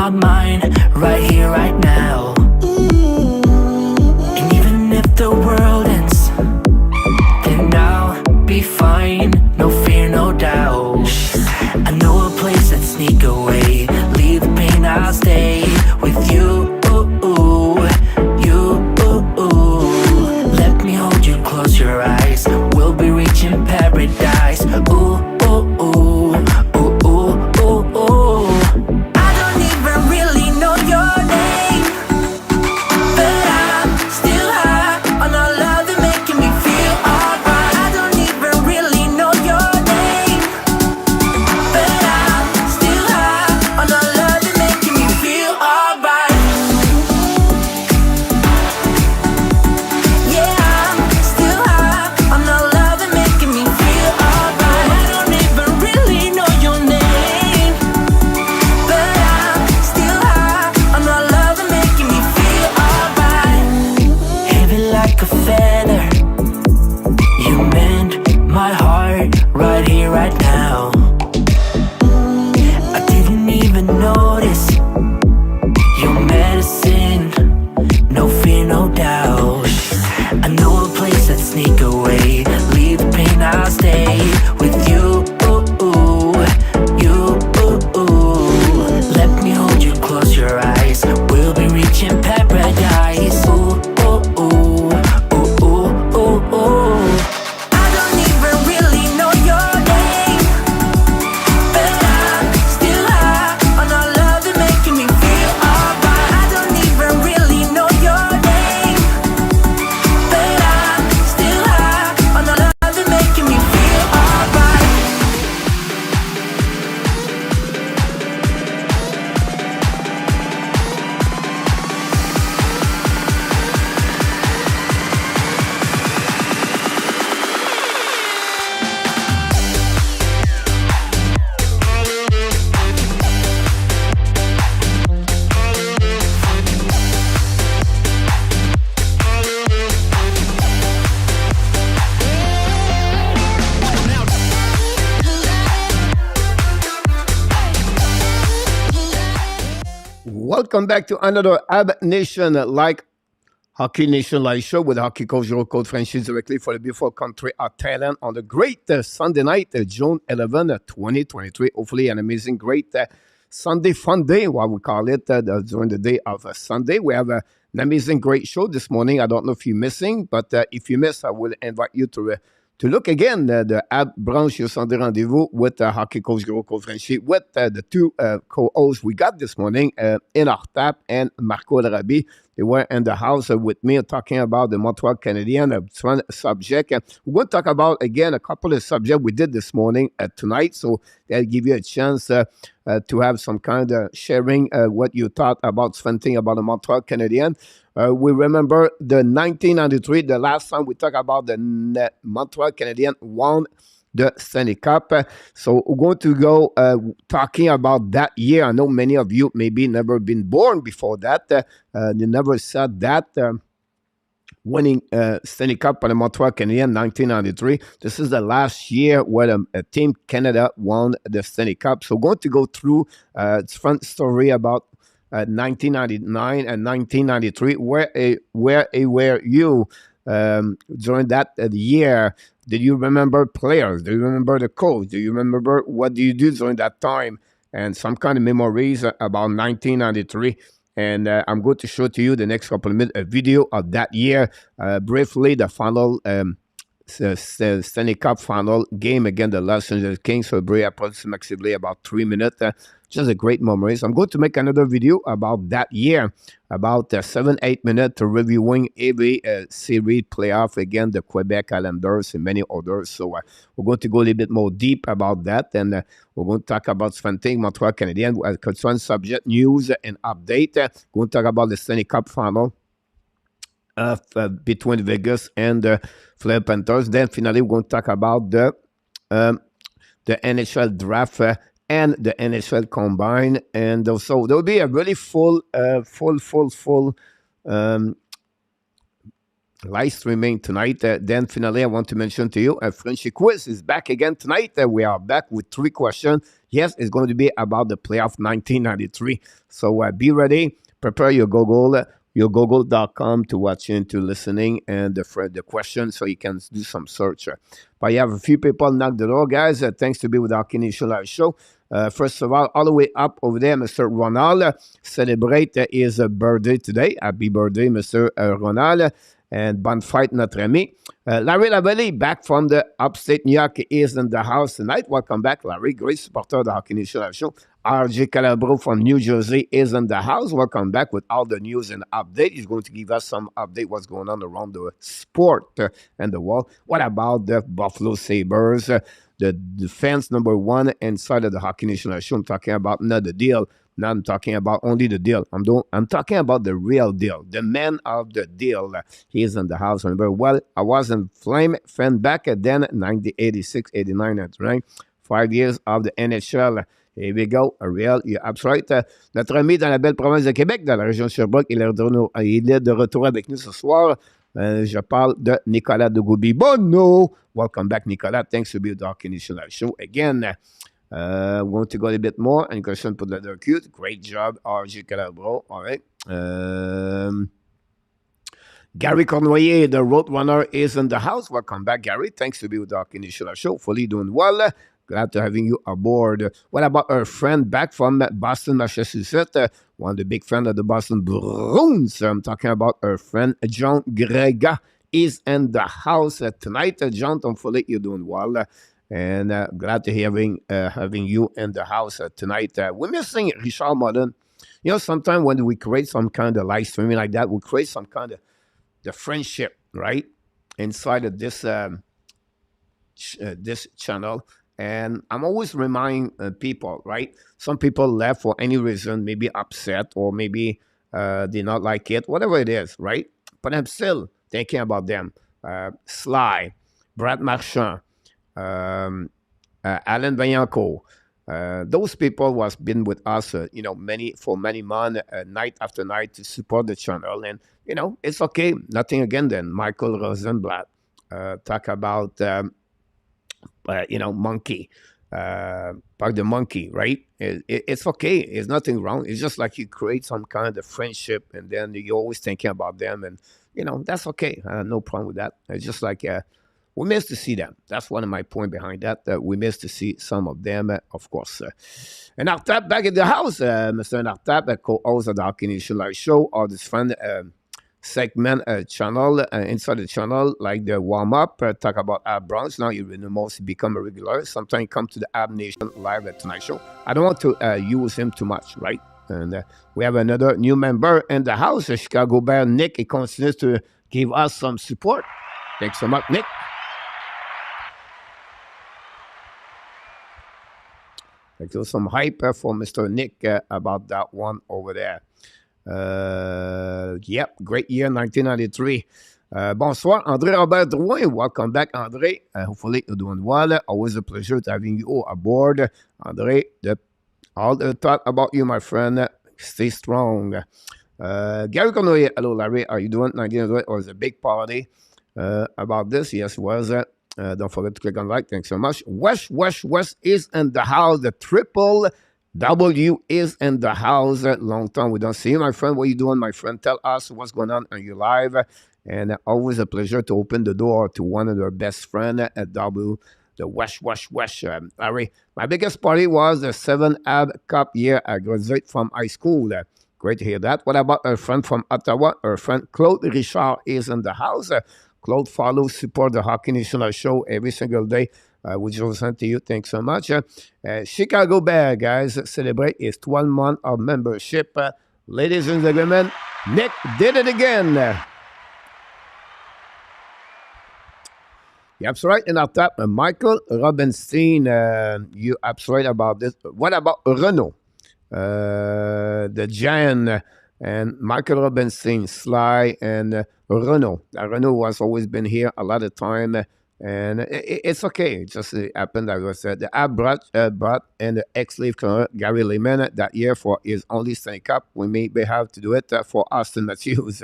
my mind right here, right now. And even if the world ends, then I'll be fine. No fear, no doubt. I know a place that sneak away. Leave the pain, I'll stay with you. Let me hold you, close your eyes. We'll be reaching paradise. Ooh, ooh, ooh, ooh, ooh, ooh, ooh. I don't even really know your name, but I'm still high on all love and making me feel alright. I don't even really know your name, but I'm still high on all love and making me feel alright. Yeah, I'm still high on all love and making me feel alright. I don't even really know your name, but I'm still high on all love and making me feel alright. Heavy like a feather, you mend my heart right here, right now. I didn't even notice your medicine. No fear, no doubt. I know a place that sneak away. Leave the pain, I'll stay with you. You. Let me hold you, close your eyes. We'll be reaching paradise. Ooh, ooh, ooh, ooh, ooh, ooh, ooh. I don't even really know your name, but I'm still high on all love and making me feel alright. I don't even really know your name, but I'm still high on all love and making me feel alright. Welcome back to another Ab Nation like Hockey Nation live show with hockey coach, your coach FRENCHY, directly for the beautiful country of Thailand on the great Sunday night, June 11, 2023. Hopefully an amazing, great Sunday fun day, what we call it, during the day of Sunday. We have an amazing, great show this morning. I don't know if you're missing, but if you miss, I will invite you to look again, the Ab Branche sur Sunday Rendezvous with hockey coach, your coach FRENCHY, with the two co-hosts we got this morning, Enar Tap and Marco Larabi. They were in the house with me talking about the Montreal Canadiens subject. We're going to talk about, again, a couple of subjects we did this morning tonight. So that'll give you a chance to have some kind of sharing what you thought about something about the Montreal Canadiens. We remember the 1993, the last time we talked about the Montreal Canadiens won the Stanley Cup. So we're going to go talking about that year. I know many of you maybe never been born before that. You never said that. Winning Stanley Cup for the Montreal Canadiens 1993. This is the last year where Team Canada won the Stanley Cup. So we're going to go through its fun story about 1999 and 1993. Where were you during that year? Did you remember players? Do you remember the coach? Do you remember what do you do during that time? And some kind of memories about 1993. And I'm going to show to you the next couple of minutes a video of that year. Briefly, the final Stanley Cup final game against the Los Angeles Kings. So approximately about 3 minutes. Just a great memory. So I'm going to make another video about that year, about 7-8 minutes to reviewing every series playoff against the Quebec Islanders and many others. So we're going to go a little bit more deep about that, and we're going to talk about something Montreal Canadiens, concern subject news and update. We're going to talk about the Stanley Cup final between Vegas and the PANTHERS. Then finally, we're going to talk about the NHL draft and the NHL combine. And so there'll be a really full live streaming tonight. Then finally, I want to mention to you, a Frenchy quiz is back again tonight. We are back with 3 questions. Yes, it's going to be about the playoff 1993. So be ready. Prepare your Google.com to watch into listening and the question so you can do some search. But you have a few people knock the door, guys. Thanks to be with our Canadian Live Show. First of all the way up over there, Mr. Ronald celebrate his birthday today. Happy birthday, Mr. Ronald. And bonne fête, notre ami. Larry Lavalley, back from the upstate New York, is in the house tonight. Welcome back, Larry. Great supporter of the Hockey Nation Live Show. RJ Calabro from New Jersey is in the house. Welcome back with all the news and update. He's going to give us some update what's going on around the sport and the world. What about the Buffalo Sabres? The defense number 1 inside of the Hockey Nation Live Show. I'm talking about not the deal. Now I'm talking about only the deal. I'm talking about the real deal. The man of the deal. He is in the house. Remember, well, I was in Flame fan back then, 1986, 89, that's right. 5 years of the NHL. Here we go. A real, you're absolute right. Notre ami dans la belle province de Québec, dans la région de Sherbrooke, il est de retour avec nous ce soir. Je parle de Nicolas de Goubi-Bono. Welcome back, Nicolas. Thanks to be with the Hockey Nation Live Show again. We're going to go a bit more. And question put letter cute. Great job, RG Calabro. All right. Gary Cornoyer, the Roadrunner, is in the house. Welcome back, Gary. Thanks to be with the Hockey Nation Live Show. Fully doing well. Glad to having you aboard. What about our friend back from Boston, Massachusetts? One of the big fans of the Boston Bruins. I'm talking about our friend John Grega is in the house tonight. John, hopefully you're doing well. And glad to having you in the house tonight. We're missing Richard Mullen. You know, sometimes when we create some kind of live streaming like that, we create some kind of the friendship, right, inside of this this channel. And I'm always reminding people, right? Some people left for any reason, maybe upset or maybe they not like it, whatever it is, right? But I'm still thinking about them. Sly, Brad Marchand, Alan Vaillancourt. Those people was been with us, for many months, night after night to support the channel. And, it's okay. Nothing again then. Michael Rosenblatt, talk about... monkey, Park the Monkey, right? It's okay. It's nothing wrong. It's just like you create some kind of friendship and then you're always thinking about them and, that's okay. No problem with that. It's just like we miss to see them. That's one of my point behind that. We miss to see some of them, of course. And Artap back at the house, Mr. Artap, co-host of the Hockey Nation Live Show, all this fun segment channel inside the channel, like the warm-up, talk about Ab Bronx. Now you almost become a regular. Sometimes come to the Ab Nation Live at Tonight Show. I don't want to use him too much, right? And we have another new member in the house, Chicago Bear Nick. He continues to give us some support. Thanks so much, Nick. There's some hype for Mr. Nick about that one over there. Great year, 1993. Bonsoir, André Robert Drouin. Welcome back, André. Hopefully you're doing well. Always a pleasure to having you all aboard. André, all the thought about you, my friend. Stay strong. Gary Cornoyer. Hello, Larry. Are you doing 1993? It was a big party about this. Yes, it was. Don't forget to click on like. Thanks so much. West is in the house. The triple W is in the house. Long time we don't see you, my friend. What are you doing, my friend? Tell us what's going on your live. And always a pleasure to open the door to one of our best friends at W, the West. Larry, my biggest party was the 7 Ab Cup year. I graduated from high school. Great to hear that. What about our friend from Ottawa? Our friend Claude Richard is in the house. Claude follows, support the Hockey Nation Live Show every single day. Which was sent to you. Thanks so much. Chicago Bear, guys, celebrate his 12 month of membership. Ladies and gentlemen, Nick did it again. You're absolutely right in our top. Michael Robinstein, you're absolutely right about this. What about Renault? The Giant and Michael Robinstein, Sly, and Renault. Renault has always been here a lot of time. And it's okay. It just happened. I was the app brought and the ex-Leaf Gary Lehman that year for his only Stanley Cup. We may have to do it for Austin Matthews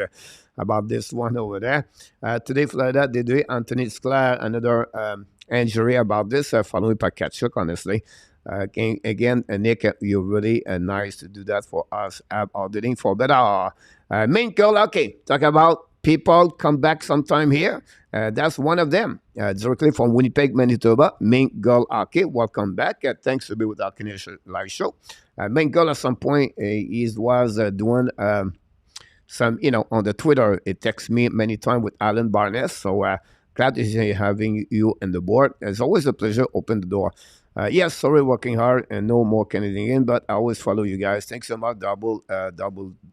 about this one over there. Today, Florida, they do it. Anthony Sclair, another injury about this, following by Kachuk, honestly. Again, Nick, you're really nice to do that for us. Auditing for better. Main goal, okay. Talk about people come back sometime here. That's one of them. Directly from Winnipeg, Manitoba. Main goal, okay. Welcome back. Thanks to be with our Canadian live show. Main goal at some point, he was doing some, on the Twitter. It texts me many times with Alan Barnes. So glad to see having you on the board. It's always a pleasure. Open the door. Yes, sorry, working hard and no more Canadian in, but I always follow you guys. Thanks so much. Double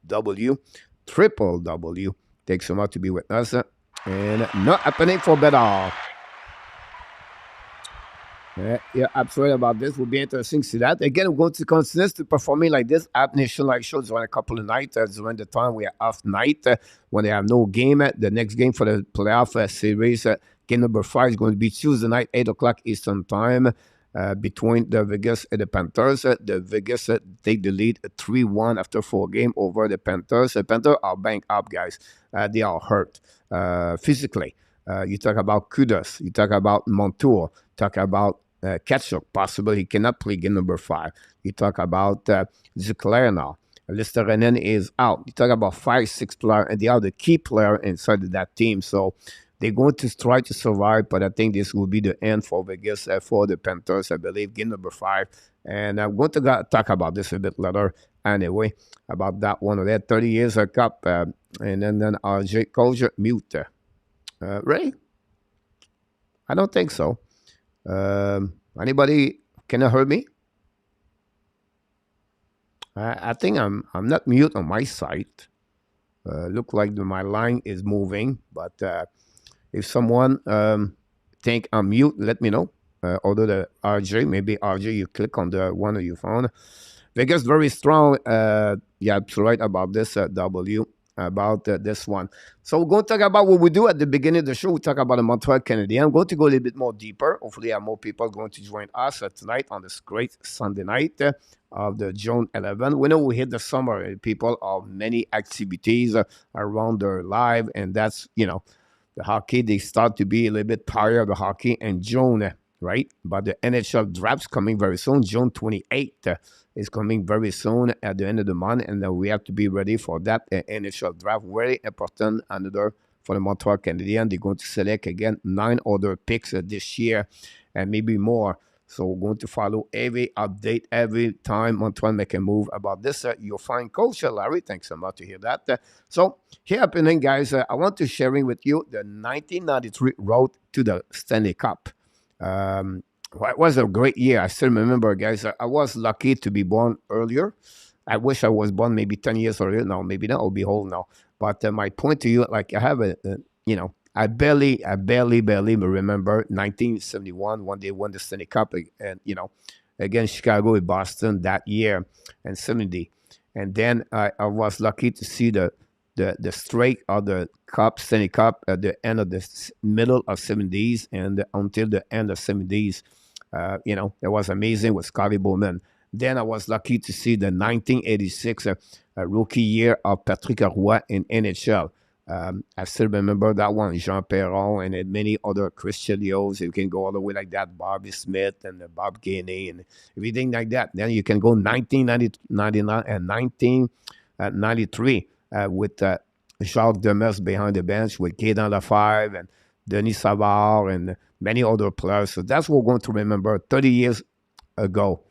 W, triple W. Thanks so much to be with us. And not happening for better. Yeah, absolutely about this. Will be interesting to see that. Again, we're going to continue to performing like this at Nation Live shows during a couple of nights. During the time we are off night, when they have no game. The next game for the playoff series, game number 5 is going to be Tuesday night, 8 o'clock Eastern time. Between the Vegas and the Panthers. The Vegas take the lead 3-1 after 4 games over the Panthers. The Panthers are banged up, guys. They are hurt physically. You talk about Kudos. You talk about Montour. Talk about Kachuk. Possibly he cannot play game number 5. You talk about Zuclair now. Listerinen is out. You talk about 5-6 players, and they are the key player inside of that team. So they're going to try to survive, but I think this will be the end for Vegas for the Panthers, I believe, game number 5. And I'm going to talk about this a bit later anyway, about that one of that 30 years of cup. And then RJ Culture, mute. Ready? I don't think so. Anybody can you hear me? I think I'm not mute on my side. Look like my line is moving, but if someone think I'm mute, let me know. Although the RJ, maybe RJ, you click on the one that you found. Vegas very strong. Yeah, you're right about this W, about this one. So we're going to talk about what we do at the beginning of the show. We talk about the Montreal Canadiens. I'm going to go a little bit more deeper. Hopefully, more people going to join us tonight on this great Sunday night of the June 11. We know we hit the summer. People have many activities around their life, and that's, the hockey, they start to be a little bit tired of the hockey in June, right? But the NHL draft's coming very soon. June 28th is coming very soon at the end of the month, and we have to be ready for that NHL draft. Very important, another for the Montreal Canadiens. They're going to select, again, 9 other picks this year and maybe more. So we're going to follow every update every time Montreal make a move about this. You'll find Coach Larry. Thanks so much to hear that. So here happening, guys, I want to sharing with you the 1993 road to the Stanley Cup. It was a great year. I still remember, guys. I was lucky to be born earlier. I wish I was born maybe 10 years earlier. No, maybe not. I'll be old now. But my point to you, like I have I barely remember 1971 when they won the Stanley Cup, and against Chicago and Boston that year, and 70. And then I was lucky to see the streak of the Cup, Stanley Cup, at the end of the middle of 70s and until the end of 70s. It was amazing with Scotty Bowman. Then I was lucky to see the 1986 rookie year of Patrick Roy in NHL. I still remember that one, Jean Perron and many other Chris Chelios. You can go all the way like that, Bobby Smith and Bob Gainey and everything like that. Then you can go 1999 and 1993 with Jacques Demers behind the bench with Gaétan Lefebvre and Denis Savard and many other players. So that's what we're going to remember 30 years ago,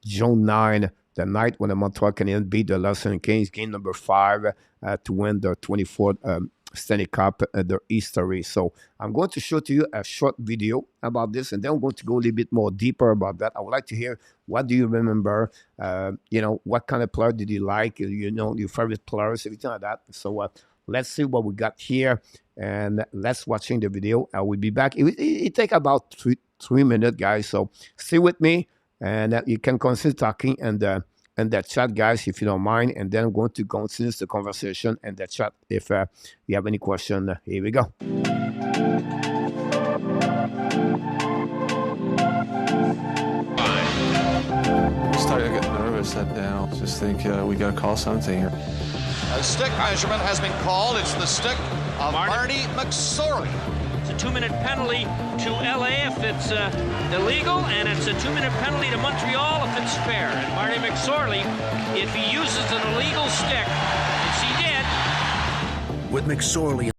June 9, the night when the Montreal Canadiens beat the Los Angeles Kings, game number 5, to win the 24th Stanley Cup, their history. So I'm going to show to you a short video about this, and then I'm going to go a little bit more deeper about that. I would like to hear, what do you remember? What kind of player did you like? Your favorite players, everything like that. So let's see what we got here, and let's watching the video. I will be back. It take about three minutes, guys. So stay with me. And you can continue talking and that chat, guys, if you don't mind. And then I'm going to continue the conversation and the chat if you have any question. Here we go. think we got to call something here. A stick measurement has been called. It's the stick of Marty McSorley. It's a 2-minute penalty to LA if it's illegal, and it's a 2-minute penalty to Montreal if it's fair. And Marty McSorley, if he uses an illegal stick, which he did. With McSorley.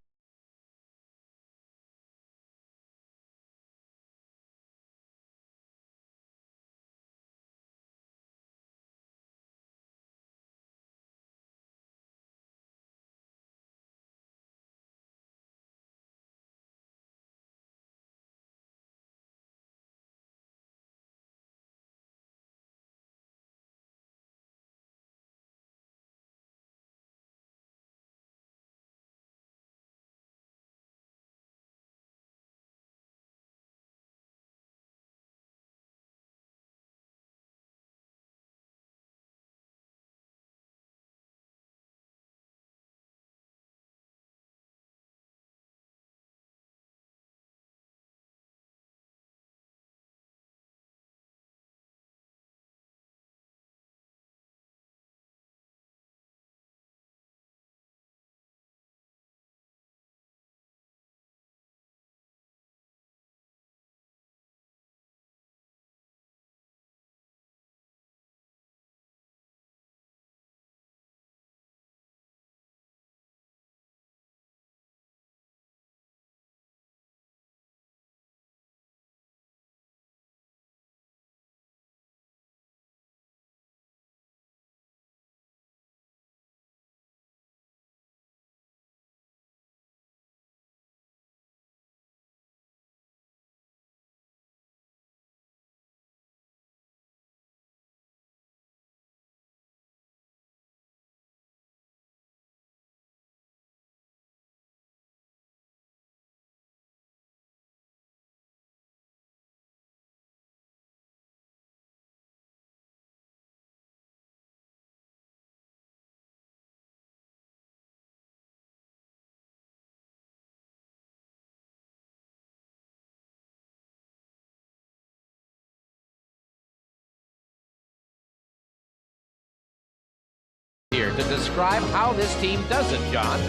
Here to describe how this team does it, John.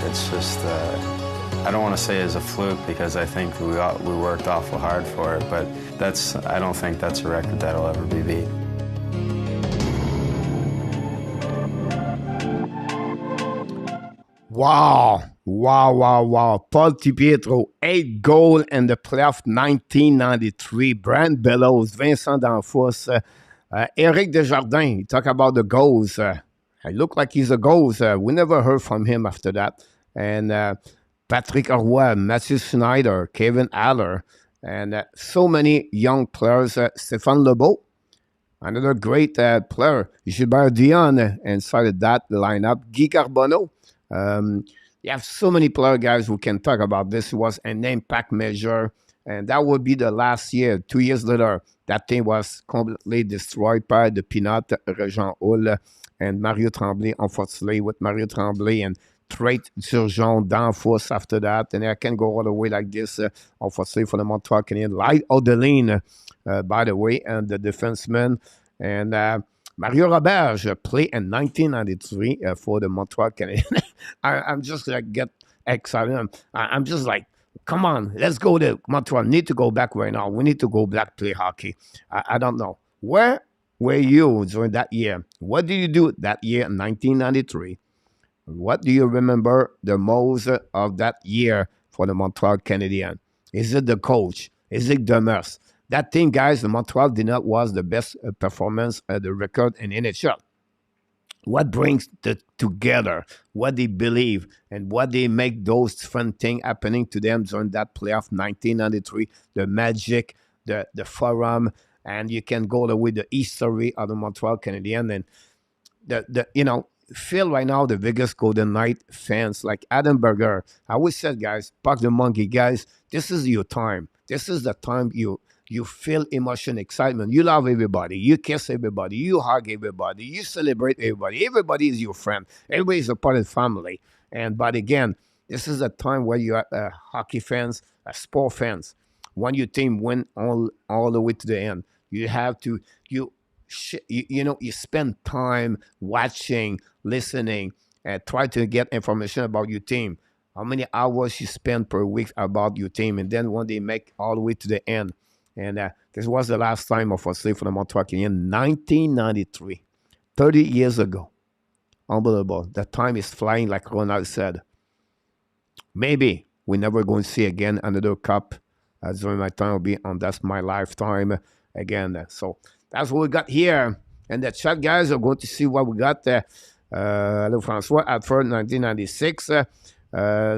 It's just, I don't want to say it's a fluke because I think we worked awful hard for it, but I don't think that's a record that'll ever be beat. Wow. Paul DiPietro, 8 goals in the playoff 1993. Brand Bellows, Vincent D'Anfos, Eric Desjardins, he talk about the goals. It looked like he's a goals. We never heard from him after that. And Patrick Roy, Matthew Schneider, Kevin Haller, and so many young players. Stéphane Lebeau, another great player. Gilbert Dion inside of that lineup. Guy Carbonneau. You have so many player guys who can talk about this. It was an impact measure, and that would be the last year. 2 years later, that thing was completely destroyed by the Pinot, Regent Hull, and Mario Tremblay, unfortunately, with Mario Tremblay and Trait Turgeon, D'Anfos after that. And I can go all the way like this, unfortunately, for the Montreal Canadiens. Light Odeline, by the way, and the defenseman. And Mario Roberge played in 1993 for the Montreal Canadiens. I'm just like get excited. I'm just like, come on, let's go to Montreal. Need to go back right now. We need to go back play hockey. I don't know. Where were you during that year? What did you do that year in 1993? What do you remember the most of that year for the Montreal Canadiens? Is it the coach? Is it Demers? That thing, guys, the Montreal did not was the best performance, the record in NHL. What brings the together, what they believe, and what they make those fun things happening to them during that playoff 1993, the magic, the forum, and you can go with the history of the Montreal Canadiens and feel right now the biggest Golden Knight fans like Adam Berger. I always said, guys, Park the Monkey, guys, this is your time. This is the time you feel emotion, excitement. You love everybody. You kiss everybody. You hug everybody. You celebrate everybody. Everybody is your friend. Everybody is a part of the family. But again, this is a time where you are hockey fans, sport fans. When your team win all the way to the end, you have to you spend time watching, listening, and try to get information about your team. How many hours you spend per week about your team, and then when they make all the way to the end. And this was the last time of us for the Montreal Canadiens, 1993, 30 years ago. Unbelievable. The time is flying, like Ronald said. Maybe we're never going to see again another cup during my time will be on That's My Lifetime again. So that's what we got here. And the chat guys are going to see what we got there. Hello, Francois, at first 1996.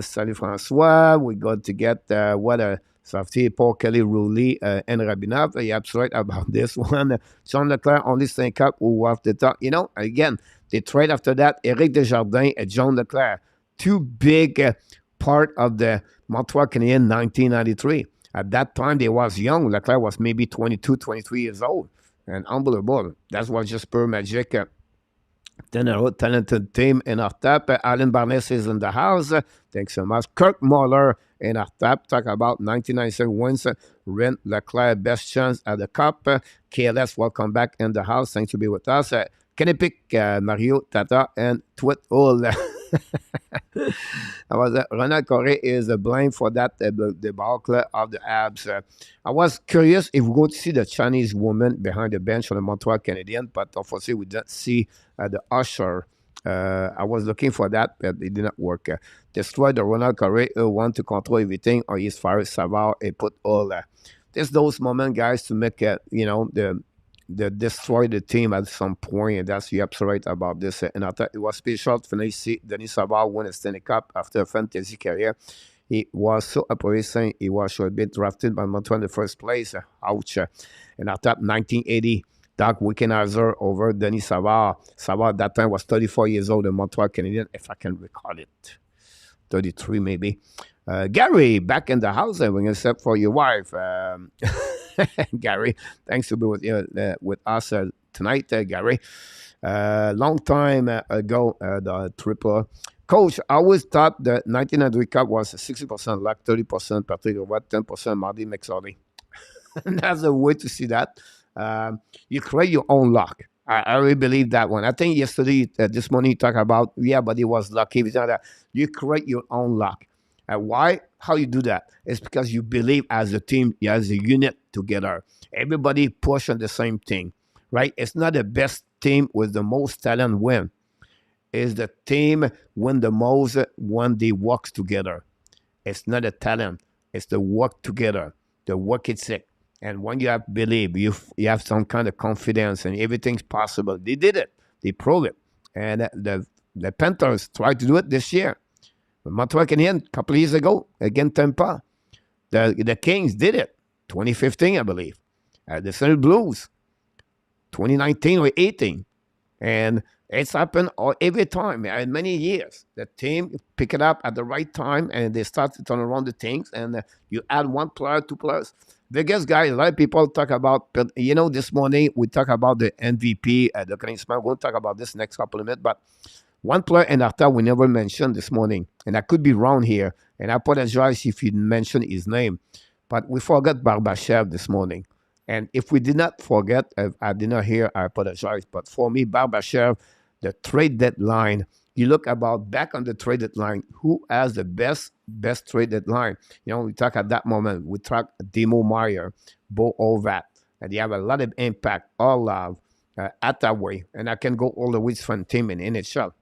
Salut, Francois. We got to get what a safety, Paul Kelly, Rouli, and Rabinov. You're absolutely right about this one. John Leclerc, only 5 cup who have the top. Again, they trade after that Éric Desjardins and John Leclerc. Two big part of the Montreal Canadiens 1993. At that time, they was young. Leclerc was maybe 22, 23 years old. And unbelievable. That was just pure magic. Then a talented team in our top. Alan Barnes is in the house. Thanks so much. Kirk Muller in our top. Talk about 1997 wins. Ren Leclerc, best chance at the cup. KLS, welcome back in the house. Thanks to be with us. Can I pick Mario, Tata, and Twit all? Ronald Corey is blamed for that debacle of the HABS. I was curious if we're going to see the Chinese woman behind the bench on the Montreal Canadiens, but unfortunately we didn't see the usher. I was looking for that, but it did not work. Destroy the Ronald Corey who want to control everything, or he's fired Savard and put all. There's those moments, guys, to make the destroy the team at some point, and that's the absolute about this. And I thought it was special to finish Denis Savard won a Stanley Cup after a fantasy career. He was so appraising. He was a bit drafted by Montreal in the first place. Ouch. And I thought 1980, Doc Wickenheiser over Denis Savard. Savard at that time was 34 years old in Montreal Canadiens, if I can recall it. 33 maybe. Gary, back in the house, and we're going to set for your wife. Gary, thanks to be with us tonight, Gary. Long time ago, the triple. Coach, I always thought the 1993 Cup was 60% luck, 30% Patrick Roy, 10% Marty McSorley. That's a way to see that. You create your own luck. I really believe that one. I think yesterday, this morning, you talked about, but he was lucky. You create your own luck. Why? How you do that? It's because you believe as a team, as a unit together. Everybody push on the same thing, right? It's not the best team with the most talent win. It's the team win the most when they work together. It's not the talent. It's the work together, the work ethic. And when you have belief, you have some kind of confidence and everything's possible. They did it. They proved it. And the Panthers tried to do it this year. Montreal Canadiens, a couple of years ago, against Tampa. The Kings did it, 2015, I believe. The St. Blues, 2019 or 18. And it's happened every time, in many years. The team pick it up at the right time, and they start to turn around the things, and you add one player, two players. Vegas, guys, a lot of people talk about, this morning we talk about the MVP, the Canadiens. We'll talk about this next couple of minutes, but one player in our top we never mentioned this morning, and I could be wrong here, and I apologize if you mentioned his name, but we forgot Barbashev this morning. And if we did not forget, I did not hear, I apologize. But for me, Barbashev, the trade deadline, you look about back on the trade deadline, who has the best trade deadline? We talk at that moment, we talk Demo Meyer, BoOvat, and they have a lot of impact, all love at that way. And I can go all the way from team in NHL.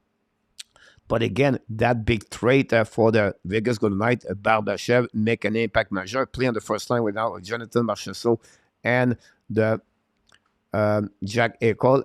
But again, that big trade for the Vegas Golden Knights, Barbashev, make an impact major, play on the first line without Jonathan Marchessault and the Jack Eichel,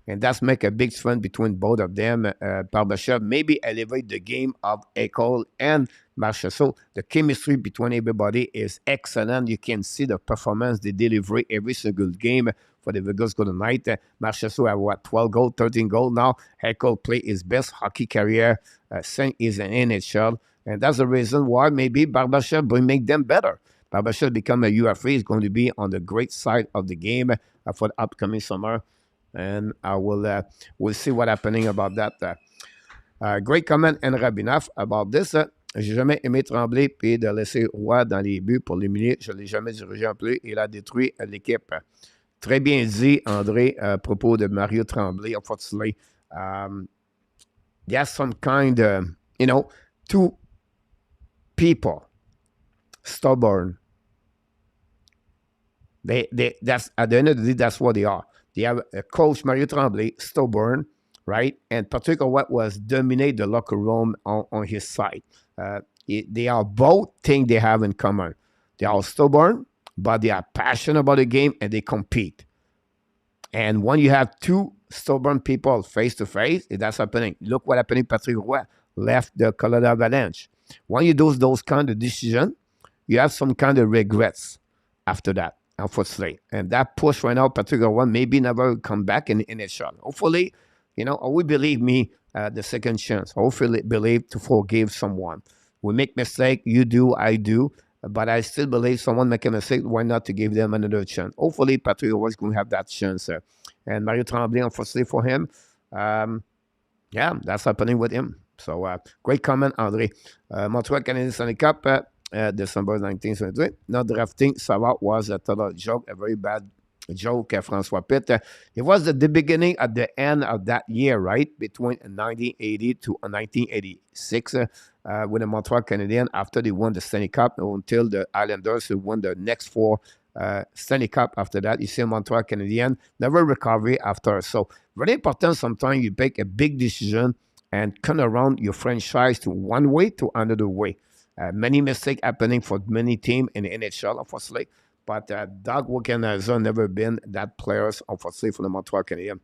and that's make a big difference between both of them. Barbashev maybe elevate the game of Eichel and Marchessault. The chemistry between everybody is excellent. You can see the performance they deliver every single game for the Vegas Golden Knights. Marchessault have 12 goals, 13 goals now. Eichel play his best hockey career since he's in NHL, and that's the reason why maybe Barbashev will make them better. Barbashev become a UFA. Is going to be on the great side of the game for the upcoming summer, and I will we'll see what happening about that. Great comment and Rabinov about this. J'ai jamais aimé Tremblay puis de laisser Roy dans les buts pour l'éliminer. Je l'ai jamais dirigé un peu. Il a détruit l'équipe. très bien dit, André, à propos de Mario Tremblay. Unfortunately, there's some kind of, two people, stubborn. That's at the end of the day, that's what they are. They have a coach, Mario Tremblay, stubborn, right? And Patrick Roy was dominate the locker room on his side. They are both things they have in common. They are stubborn, but they are passionate about the game and they compete. And when you have two stubborn people face to face, that's happening. Look what happened. Patrick Roy left the Colorado Avalanche. When you do those kind of decisions, you have some kind of regrets after that, unfortunately. And that push right now, Patrick Roy maybe never come back in NHL. Hopefully, we believe me, the second chance. Hopefully believe to forgive someone. We make mistake, you do, I do. But I still believe someone make a mistake, why not to give them another chance? Hopefully, Patrick Roy is going to have that chance. And Mario Tremblay, unfortunately for him, that's happening with him. So, great comment, André. Montreal Canadiens Stanley Cup, December 1973. Not drafting Savard was a total joke, a very bad joke, François Pitt. It was the beginning at the end of that year, right? Between 1980 to 1986 with the Montreal Canadiens after they won the Stanley Cup until the Islanders who won the next four Stanley Cup after that. You see Montreal Canadiens never recover after. So very important sometimes you make a big decision and turn around your franchise to one way to another way. Many mistakes happening for many teams in the NHL, unfortunately. But Doug Wickenheiser never been that players, unfortunately, for the Montreal Canadiens.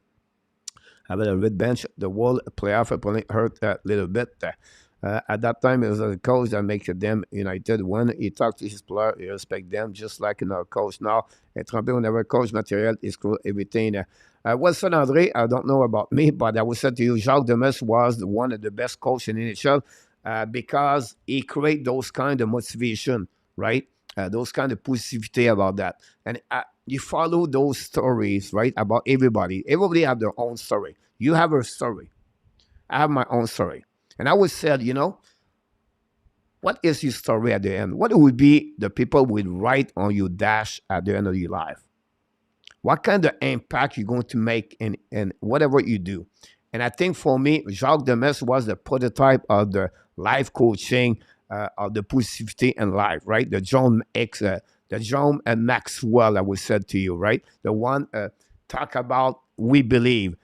Having a red bench, the whole playoff opponent hurt a little bit. At that time, it was a coach that makes them united. When he talks to his players, he respects them just like another coach. Now, Tremblay will never coach Montreal. He screwed everything. Wilson André, I don't know about me, but I will say to you, Jacques Demers was one of the best coaches in the NHL because he created those kind of motivation, right? Those kind of positivity about that. And you follow those stories, right, about everybody. Everybody have their own story. You have a story. I have my own story. And I always said, what is your story at the end? What would be the people would write on your dash at the end of your life? What kind of impact you're going to make in whatever you do? And I think for me, Jacques Demers was the prototype of the life coaching, of the positivity in life, right? The John and Maxwell, I would say to you, right? The one talk about we believe,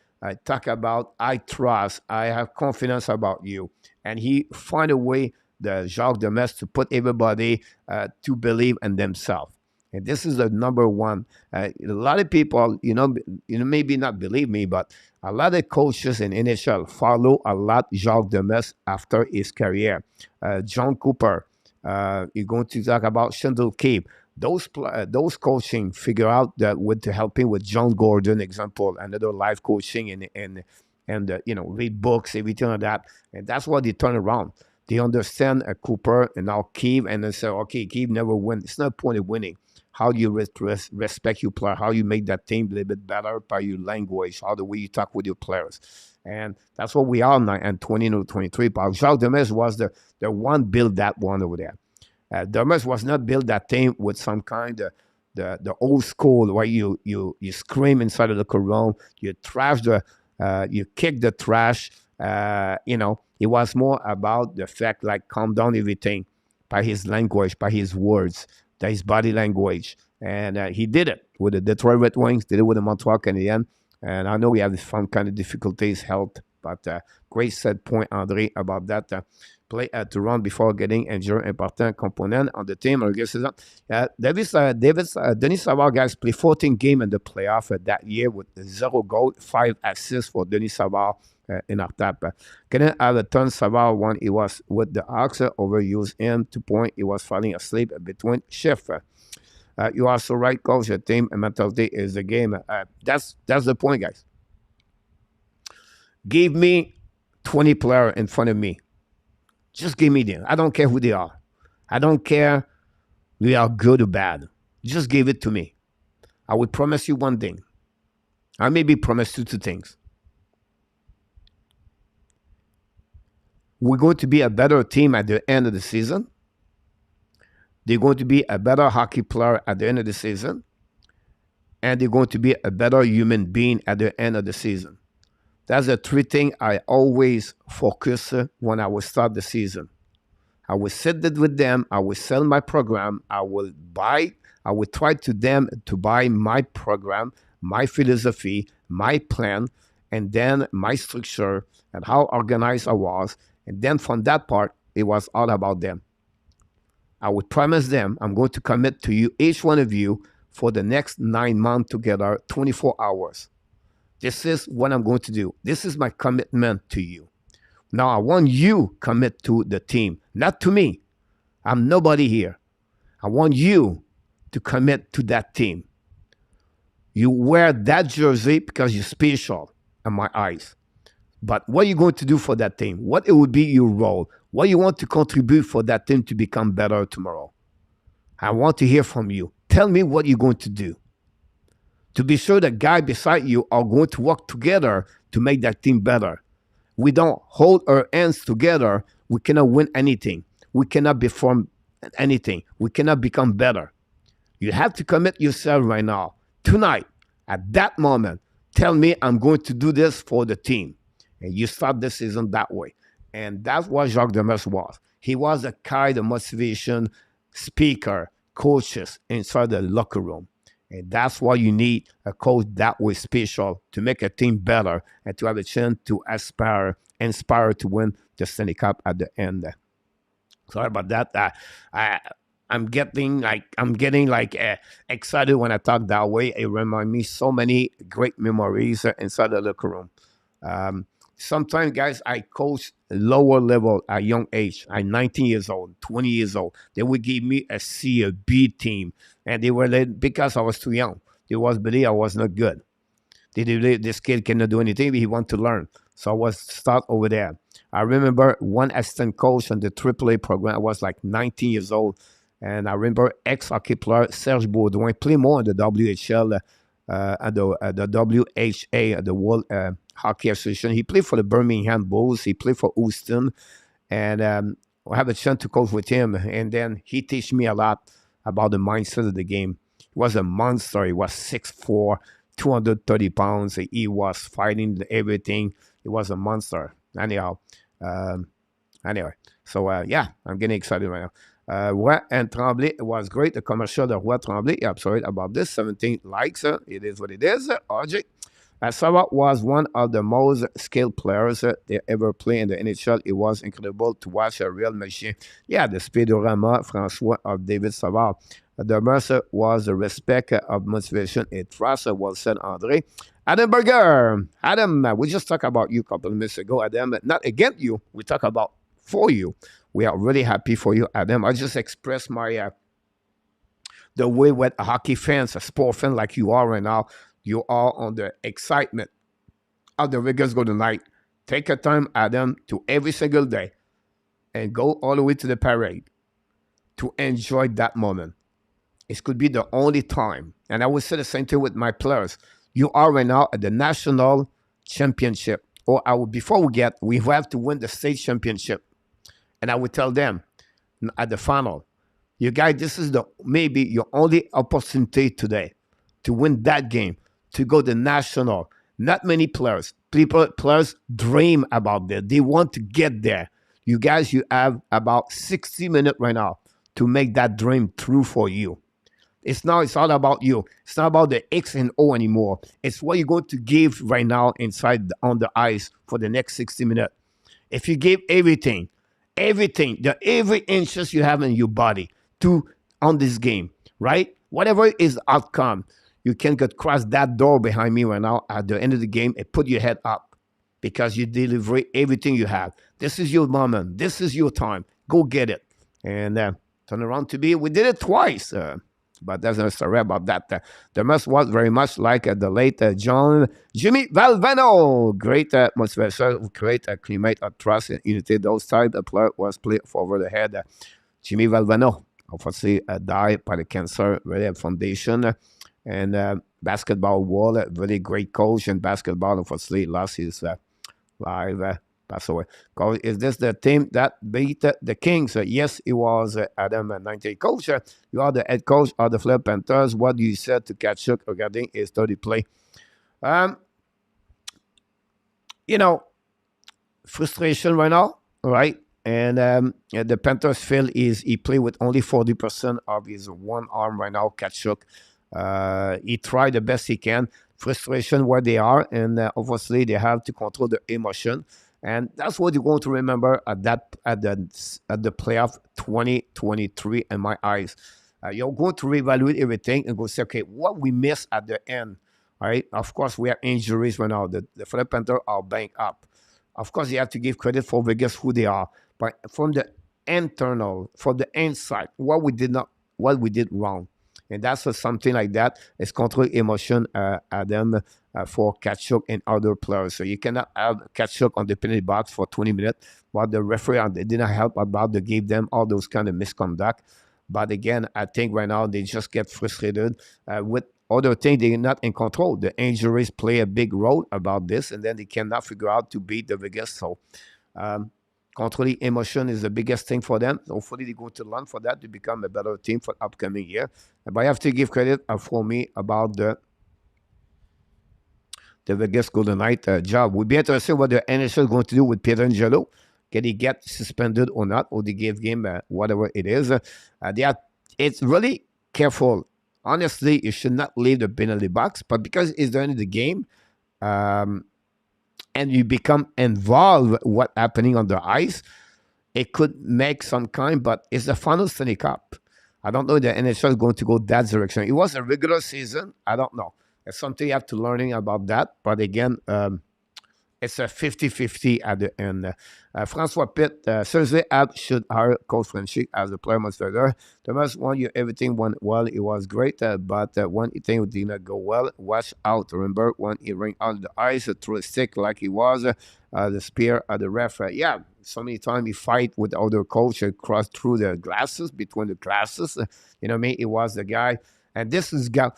talk about I trust, I have confidence about you. And he find a way, the Jacques Demers, to put everybody to believe in themselves. And this is the number one. A lot of people, maybe not believe me, but a lot of coaches in NHL follow a lot Jacques Demers after his career. John Cooper, you're going to talk about Shandel Keep. Those coaching figure out that with helping with John Gordon, example, another life coaching and read books, everything like that. And that's what they turn around. They understand Cooper and now Keith, and they say, okay, Keith never win. It's not a point of winning. How do you respect your player? How you make that team a little bit better by your language, how the way you talk with your players. And that's what we are now in 2023. But Jacques Demers was the one build that one over there. Demers was not build that team with some kind of the old school where you scream inside of the room, you trash you kick the trash. It was more about the fact like calm down everything by his language, by his words, his body language. And he did it with the Detroit Red Wings, did it with the Montreal Canadiens. And I know we have some kind of difficulties, health, but great set point, André, about that. Play to run before getting injured, important component on the team. Denis Savard, guys, played 14 games in the playoff that year with 0 goal, 5 assists for Denis Savard in our tap. Couldn't have a ton Savard when he was with the Hawks, overused him to point he was falling asleep between shifts. You are so right, coach. The team and mentality is the game. That's the point, guys. Give me 20 players in front of me. Just give me them. I don't care who they are. I don't care if they are good or bad. Just give it to me. I will promise you one thing. I maybe promise you 2 things. We're going to be a better team at the end of the season. They're going to be a better hockey player at the end of the season. and they're going to be a better human being at the end of the season. That's the three things I always focus when I will start the season. I will sit with them. I will sell my program. I will try to them to buy my program, my philosophy, my plan, and then my structure and how organized I was. And then from that part, it was all about them. I would promise them I'm going to commit to you, each one of you, for the next 9 months together, 24 hours. This is what I'm going to do. This is my commitment to you. Now I want you commit to the team, not to me. I'm nobody here. I want you to commit to that team. You wear that jersey because you're special in my eyes. But what are you going to do for that team? What it would be your role? What you want to contribute for that team to become better tomorrow? I want to hear from you. Tell me what you're going to do. To be sure the guy beside you are going to work together to make that team better. We don't hold our hands together. We cannot win anything. We cannot perform anything. We cannot become better. You have to commit yourself right now, tonight, at that moment. Tell me I'm going to do this for the team. And you start the season that way. And that's what Jacques Demers was. He was a kind of motivation speaker, coaches inside the locker room. And that's why you need a coach that way special to make a team better and to have a chance to inspire to win the Stanley Cup at the end. Sorry about that. I'm getting excited when I talk that way. It reminds me so many great memories inside the locker room. Sometimes, guys, I coach lower level at young age. I'm 19 years old, 20 years old. They would give me a C, a B team. And they were because I was too young. They was believe I was not good. This kid cannot do anything, but he want to learn. So I was start over there. I remember one assistant coach on the AAA program. I was like 19 years old. And I remember ex-hockey player Serge Baudouin play more in the WHL, at the WHA, the World Hockey Association. He played for the Birmingham Bulls. He played for Houston. And I have a chance to coach with him. And then he teach me a lot about the mindset of the game. He was a monster. He was 6'4", 230 pounds. He was fighting everything. He was a monster. Anyhow, so yeah, I'm getting excited right now. Roy and Tremblay was great. The commercial of Roy Tremblay, I'm sorry about this, 17 likes. It is what it is. RJ. Sarah was one of the most skilled players they ever played in the NHL. It was incredible to watch a real machine. Yeah, the speedorama, François of David Savard. The mercer was the respect of motivation and trust, well said Andre. Adam Berger. Adam, we just talked about you a couple of minutes ago, Adam. Not against you, we talk about for you. We are really happy for you, Adam. I just expressed my the way with hockey fans, a sport fan like you are right now, you are on the excitement of the Vegas Golden Knights. Take a time, Adam, to every single day and go all the way to the parade to enjoy that moment. It could be the only time. And I will say the same thing with my players. You are right now at the national championship. Or before we have to win the state championship. And I would tell them at the final, you guys, this is maybe your only opportunity today to win that game, to go to national. Not many players dream about that. They want to get there. You guys, you have about 60 minutes right now to make that dream true for you. It's all about you. It's not about the X and O anymore. It's what you're going to give right now on the ice for the next 60 minutes. If you give everything, every inches you have in your body on this game, right? Whatever is the outcome, you can get across that door behind me right now at the end of the game and put your head up because you deliver everything you have. This is your moment. This is your time. Go get it. And turn around to be. We did it twice. But there's no story about that. The must was very much like the late Jimmy Valvano. Great motivation, great climate of trust and unity. Those type of player was played for over the head. Jimmy Valvano, unfortunately, died by the cancer, really foundation. And basketball world, really great coach in basketball. Unfortunately, lost his life pass away. Because is this the team that beat the Kings? Yes, it was Adam, 98 coach. You are the head coach of the Florida Panthers. What do you say to Kachuk regarding his 30 play? You know, frustration right now, right? And the Panthers feel he played with only 40% of his one arm right now, Kachuk. He tried the best he can. Frustration where they are, and obviously they have to control their emotion. And that's what you're going to remember at the playoff 2023 in my eyes. You're going to reevaluate everything and go say, okay, what we missed at the end. All right. Of course, we have injuries right now. The Florida Panthers are banged up. Of course, you have to give credit for Vegas who they are. But from the internal, from the inside, what we did wrong. And that's something like that. It's control emotion, Adam, for Kachuk and other players. So you cannot have Kachuk on the penalty box for 20 minutes. But the referee they didn't help about they gave them all those kind of misconduct. But again, I think right now they just get frustrated with other things. They're not in control. The injuries play a big role about this, and then they cannot figure out to beat the Vegas. So controlling emotion is the biggest thing for them. Hopefully they go to learn for that to become a better team for upcoming year. But I have to give credit for me about the Vegas Golden Knight job. Would be interesting what the NHL is going to do with Pietrangelo. Can he get suspended or not? Or they give game whatever it is. It's really careful. Honestly, you should not leave the penalty box. But because it's the end of the game, and you become involved with what's happening on the ice, it could make some kind, but it's the final Stanley Cup. I don't know if the NHL is going to go that direction. It was a regular season. I don't know. It's something you have to learning about that. But again, it's a 50-50 at the end. Francois Pitt, Thursday app should hire Coach Frenchy as the player administrator. Thomas, everything went well. It was great, but when thing did not go well, watch out. Remember when he ran on the ice through a stick like he was, the spear at the ref. So many times he fight with the other coach and cross through the glasses, between the glasses. You know what I mean? He was the guy. And this is guy.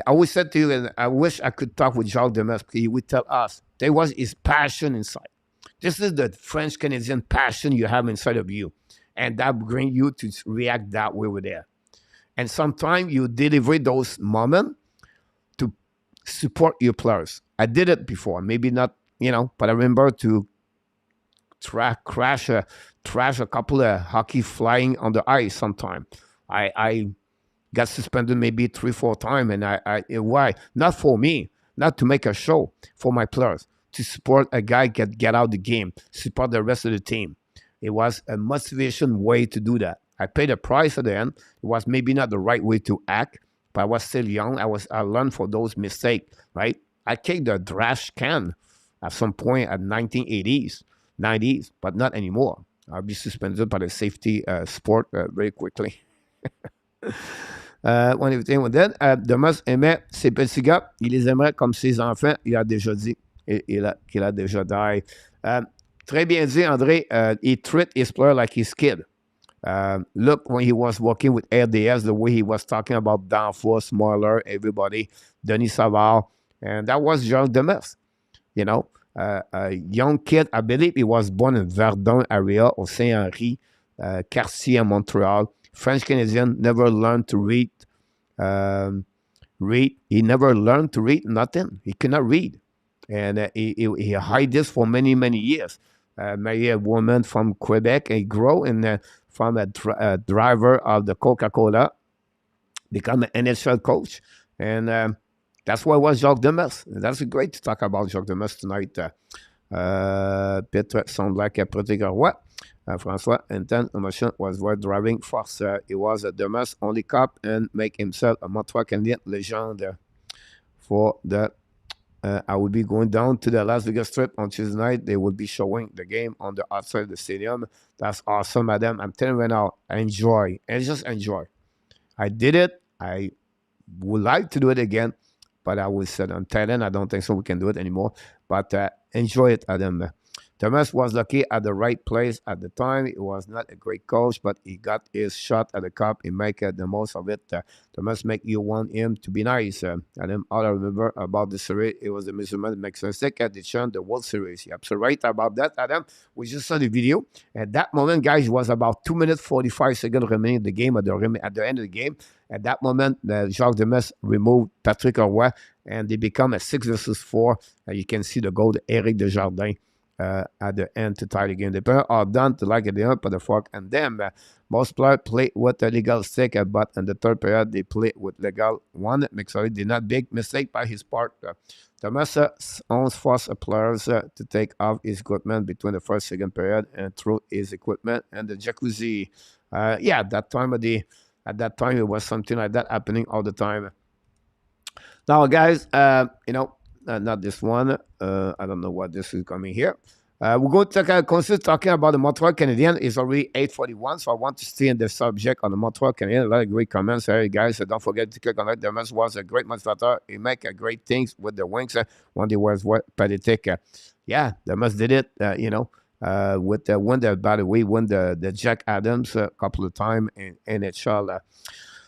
I always said to you, and I wish I could talk with Jacques Demers, because he would tell us there was his passion inside. This is the French Canadian passion you have inside of you. And that brings you to react that way over there. And sometimes you deliver those moments to support your players. I did it before, maybe not, but I remember to trash a couple of hockey flying on the ice sometime. I got suspended maybe 3-4 times, and why? Not for me, not to make a show, for my players, to support a guy get out the game, support the rest of the team. It was a motivation way to do that. I paid a price at the end. It was maybe not the right way to act, but I was still young. I learned for those mistakes, right? I kicked the trash can at some point at 1980s, 90s, but not anymore. I'll be suspended by the safety sport very quickly. Demas aimait ses petits gars, il les aimerait comme ses enfants, il a déjà dit qu'il a déjà dit. Très bien dit, André. He treat his player like his kid. Look, when he was working with RDS, the way he was talking about Danforth, Smaller, everybody, Denis Savard, and that was Jacques Demers. A young kid, I believe he was born in Verdun area, au Saint-Henri, quartier in Montreal. French Canadian, never learned to read. He never learned to read nothing. He could not read. And he hid this for many, many years. Married a woman from Quebec. He grew from a driver of the Coca-Cola, become an NHL coach. And that's why it was Jacques Demers. That's great to talk about Jacques Demers tonight. Petre sound like a pretty good what? François Intent emotion was worth driving force. He was a Demers only cop and make himself a Montreal Canadiens legend. For the I will be going down to the Las Vegas Strip on Tuesday night. They will be showing the game on the outside of the stadium. That's awesome, madam. I'm telling you right now, enjoy and just enjoy. I did it. I would like to do it again, but I will say I'm Thailand. I don't think so. We can do it anymore. But enjoy it, Adam. Thomas was lucky at the right place at the time. He was not a great coach, but he got his shot at the cup. He make the most of it. Thomas make you want him to be nice. And then all I remember about the series, it was the measurement makes a mistake at the World Series. You're absolutely right about that, Adam. We just saw the video. At that moment, guys, it was about 2 minutes, 45 seconds remaining in the game at the end of the game. At that moment, Jacques Demers removed Patrick Roy, and they become a 6-4. You can see the goal to Éric Desjardins at the end to tie the game. The players are done to like the up of the fork, and then most players play with a legal stick, but in the third period, they play with legal one. McSorley did not big mistake by his part. Thomas owns forced players to take off his equipment between the first and second period and throw his equipment and the jacuzzi. At that time, it was something like that happening all the time. Now, guys, not this one. I don't know what this is coming here. We're going to consider talking about the Montreal Canadiens. It's already 8:41, so I want to stay in the subject on the Montreal Canadiens. A lot of great comments here, guys. So don't forget to click on it. Demers was a great motivator. He make great things with the wings. One day was pathetic. Demers did it, with the win, by the way, won the Jack Adams a couple of times in NHL.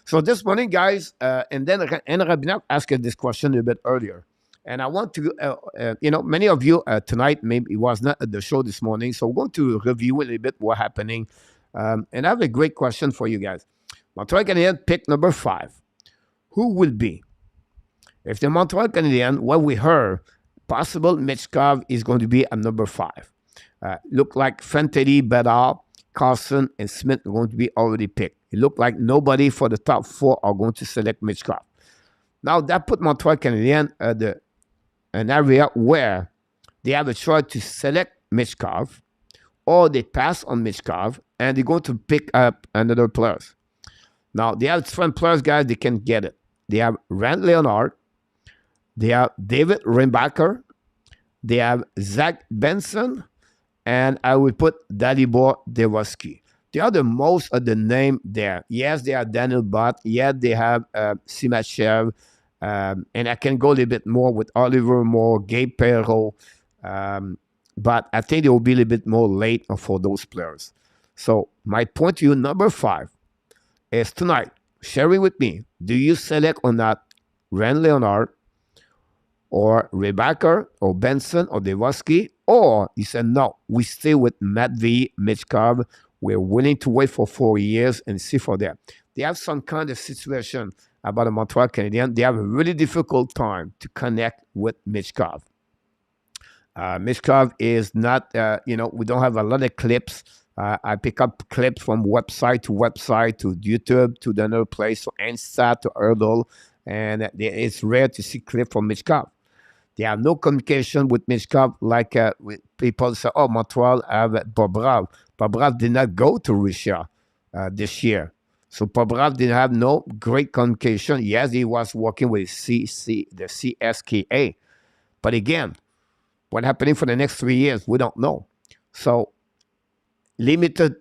So this morning, guys, and then Rabinac asked this question a bit earlier. And I want to, many of you tonight, maybe it was not at the show this morning, so we're going to review a little bit what's happening. And I have a great question for you guys. Montreal Canadiens pick number 5. Who will be? If the Montreal Canadiens, what we heard, possible Michkov is going to be at number 5. Look like Fantilli, Bedard, Carlson, and Smith are going to be already picked. It looked like nobody for the top 4 are going to select Michkov. Now, that put Montreal Canadiens at an area where they have a choice to select Michkov, or they pass on Michkov, and they're going to pick up another players. Now, they have different players, guys, they can get it. They have Rand Leonard, they have David Rimbacher, they have Zach Benson, and I will put Dalibor Devoski. They are the most of the name there. Yes, they have Daniel Butt. Yes, they have Simachev. And I can go a little bit more with Oliver Moore, Gabe Perreault. But I think they will be a little bit more late for those players. So my point to you, number 5, is tonight, sharing with me, do you select or not Rand Leonard or Rebecca or Benson or Devoski? Or you said, no, we stay with Matvey, Michkov. We're willing to wait for 4 years and see for that. They have some kind of situation about the Montreal Canadiens. They have a really difficult time to connect with Michkov. Michkov is not, we don't have a lot of clips. I pick up clips from website to YouTube to another place, so Instat to Hurdle, and it's rare to see clips from Michkov. They have no communication with Michkov like with people say, oh, Montreal have Bobrov. Bobrov did not go to Russia this year. So Bobrov didn't have no great communication. Yes, he was working with the CSKA. But again, what's happening for the next 3 years, we don't know. So limited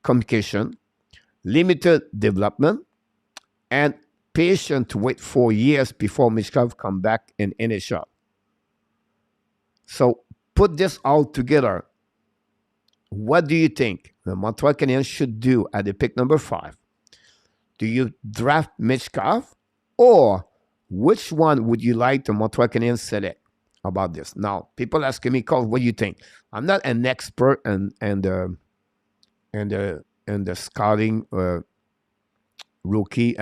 communication, limited development, and patient to wait 4 years before Michkov come back in NHL. So put this all together. What do you think the Montreal Canadiens should do at the pick number 5? Do you draft Michkov, or which one would you like the Montreal Canadiens select about this? Now, people asking me, Carl, what do you think? I'm not an expert in the scouting rookie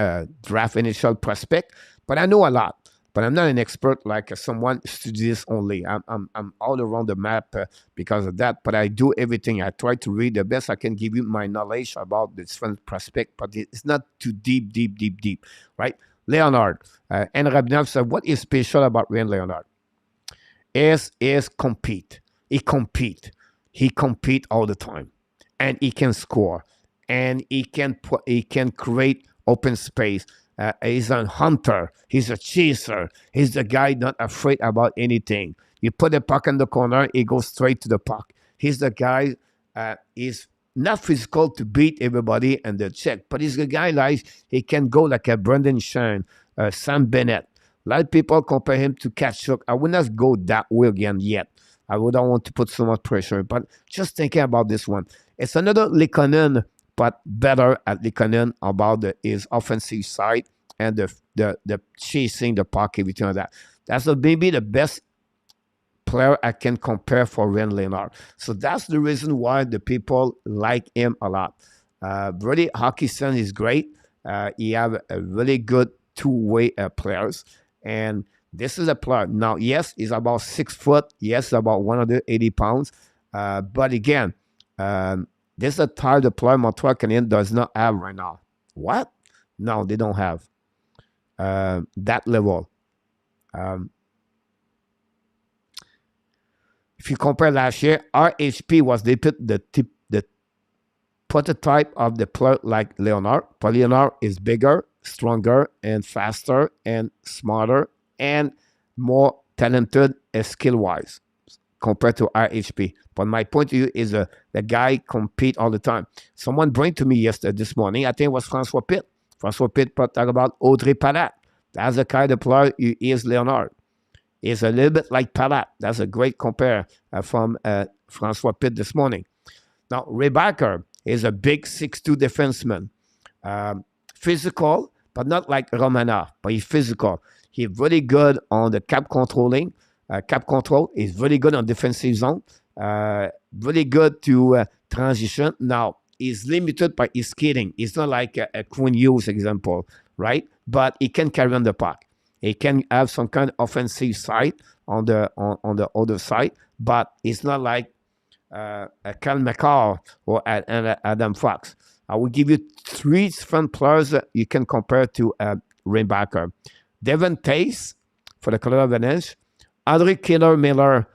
draft initial prospect, but I know a lot. But I'm not an expert like someone studies only. I'm all around the map because of that. But I do everything. I try to read the best I can give you my knowledge about the different prospect, but it's not too deep, right? Leonard and Rabinov said, what is special about Rand Leonard? Is compete. He compete all the time, and he can score, and he can create open space. He's a hunter. He's a chaser. He's the guy not afraid about anything. You put the puck in the corner, he goes straight to the puck. He's the guy, he's not physical to beat everybody and the check, but he's the guy like, he can go like a Brendan Shine, Sam Bennett. A lot of people compare him to Kachuk. I will not go that way again yet. I would not want to put so much pressure. But just thinking about this one, it's another Lekonen, but better at Lekonen about his offensive side and the chasing the puck, everything like that. That's maybe the best player I can compare for Ren Leonard. So that's the reason why the people like him a lot. Really, hockey sense is great. He have a really good two-way players. And this is a player. Now, yes, he's about 6 foot. Yes, about 180 pounds. But again, this is a type of player Montreal Canadiens does not have right now. What? No, they don't have that level. If you compare last year, RHP was the prototype of the player like Leonard. But Leonard is bigger, stronger, and faster, and smarter, and more talented skill-wise compared to RHP. But my point to you is the guy compete all the time. Someone bring to me this morning, I think it was François Pitt. François Pitt talked about Audrey Palat. That's the kind of player he is, Leonard. He's a little bit like Palat. That's a great compare from François Pitt this morning. Now, Ray Barker is a big 6'2" defenseman. Physical, but not like Romanov, but he's physical. He's really good on the cap controlling. Cap control is really good on defensive zone. Really good to transition. Now, he's limited by his skating. It's not like a Quinn Hughes example, right? But he can carry on the puck. He can have some kind of offensive side on the other side, but it's not like a Cal McCall or Adam Fox. I will give you 3 different players that you can compare to Rainbacker. Devon Tace for the Colorado Avalanche, Andre Killer-Miller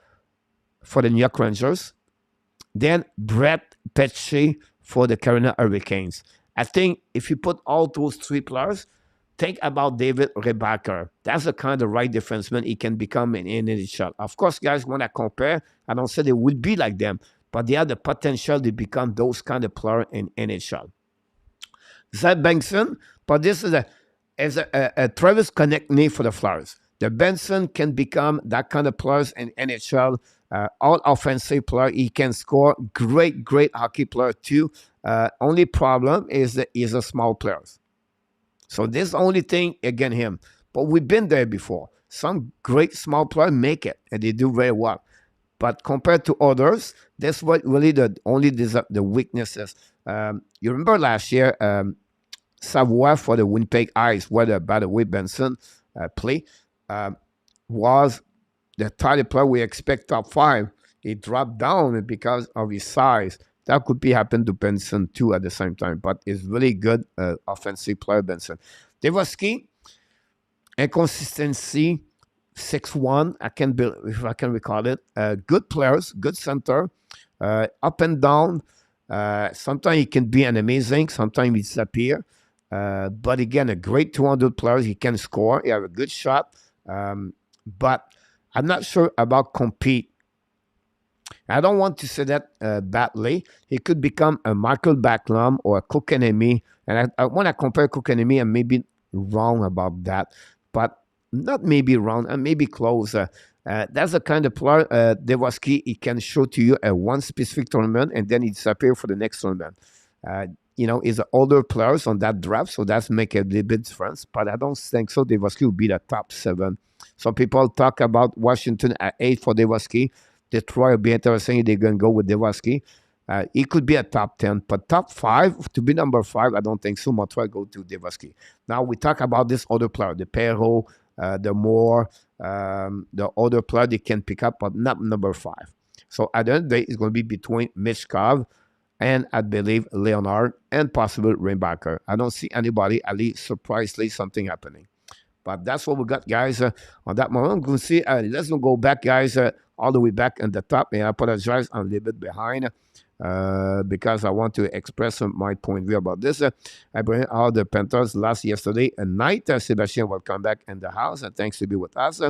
for the New York Rangers, then Brett Pesce for the Carolina Hurricanes. I think if you put all those 3 players, think about David Rebacker. That's the kind of right defenseman he can become in NHL. Of course, guys, when I compare, I don't say they would be like them, but they have the potential to become those kind of players in NHL. Zach Benson, but this is a Travis Konechny for the Flyers. The Benson can become that kind of players in NHL. All offensive player. He can score. Great hockey player too. Only problem is that he's a small player. So this is the only thing against him. But we've been there before. Some great small players make it, and they do very well. But compared to others, that's what really the weaknesses. You remember last year, Savoie for the Winnipeg Ice, where by the way Benson played, was the title player we expect top 5. He dropped down because of his size. That could be happen to Benson too at the same time, but it's really good offensive player, Benson. Devoski, inconsistency, 6'1", if I can recall it. Good players, good center, up and down. Sometimes he can be an amazing, sometimes he disappear. But again, a great 200 players. He can score. He have a good shot. But I'm not sure about compete. I don't want to say that badly. He could become a Michael Backlund or a Kotkaniemi. And when I compare Kotkaniemi, I may be wrong about that. But not maybe wrong, and maybe close. That's the kind of player, Devoski, he can show to you at one specific tournament, and then he disappear for the next tournament. He's an older players on that draft, so that's make a little bit difference. But I don't think so. Devoski will be the top 7. Some people talk about Washington at 8 for Devoski. Detroit will be interesting. They're going to go with Devoski. He could be a top 10, but top 5, to be number 5, I don't think so. Montreal go to Devoski. Now we talk about this other player, the Perrault, the Moore, the other player they can pick up, but not number 5. So at the end of the day, it's going to be between Michkov and I believe Leonard and possible Rainbacker. I don't see anybody, at least surprisingly, something happening. But that's what we got, guys, on that moment. I'm going to see, let's go back, guys, all the way back in the top. And I apologize, I'm a little bit behind because I want to express my point of view about this. I bring out the Panthers yesterday night. Sebastian will come back in the house, and thanks to be with us.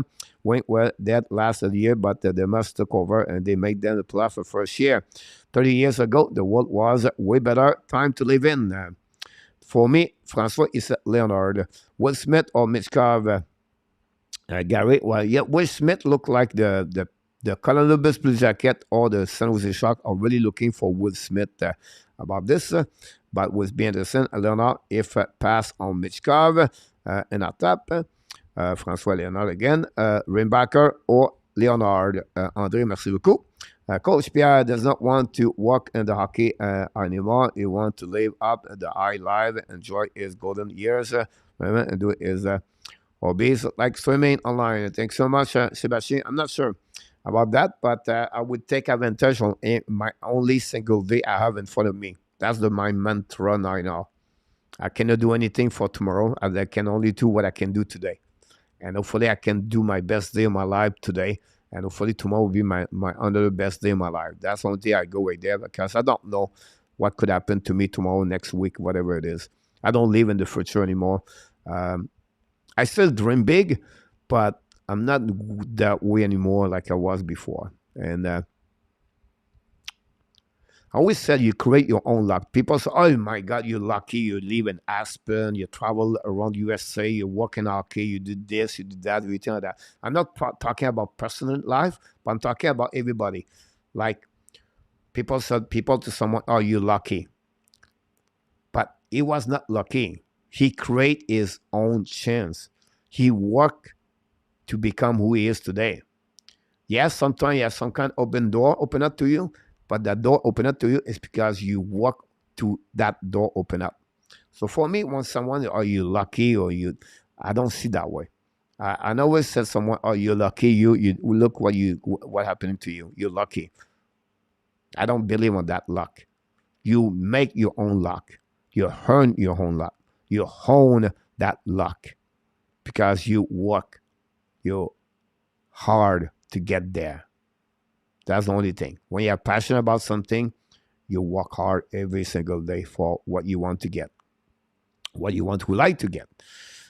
Went well that last of the year, but they must took over, and they made them the playoff for first year. 30 years ago, the world was way better. Time to live in. For me, François is Leonard. Will Smith or Michkov, Gary? Well, yeah, Will Smith looked like the the Columbus Blue Jacket or the San Jose Sharks are really looking for Will Smith about this. But with B. Anderson, Leonard, if pass on Michkov in our top, François Leonard again, Rimbacker or Leonard. André, merci beaucoup. Coach Pierre does not want to work in the hockey anymore. He wants to live up the high life, enjoy his golden years, and do his hobbies like swimming online. Thanks so much, Sebastian. I'm not sure about that, but I would take advantage on my only single day I have in front of me. That's my mantra right now. I cannot do anything for tomorrow, and I can only do what I can do today. And hopefully I can do my best day of my life today. And hopefully tomorrow will be my another best day of my life. That's the only day I go right there because I don't know what could happen to me tomorrow, next week, whatever it is. I don't live in the future anymore. I still dream big, but I'm not that way anymore like I was before. And I always said you create your own luck. People say, oh my God, you're lucky. You live in Aspen. You travel around USA. You work in hockey. You did this, you did that, everything like that. I'm not talking about personal life, but I'm talking about everybody. Like people said to someone, oh, you're lucky. But he was not lucky. He created his own chance. He worked to become who he is today. Yes, sometimes you have some kind of open door open up to you. But that door open up to you is because you work to that door open up. So for me, when someone, are you lucky or you, I don't see that way. I always said someone, oh, you're lucky. You look what happened to you. You're lucky. I don't believe in that luck. You make your own luck. You earn your own luck. You hone that luck because you work. You're hard to get there. That's the only thing. When you're passionate about something, you work hard every single day for what you want to get, what you would like to get.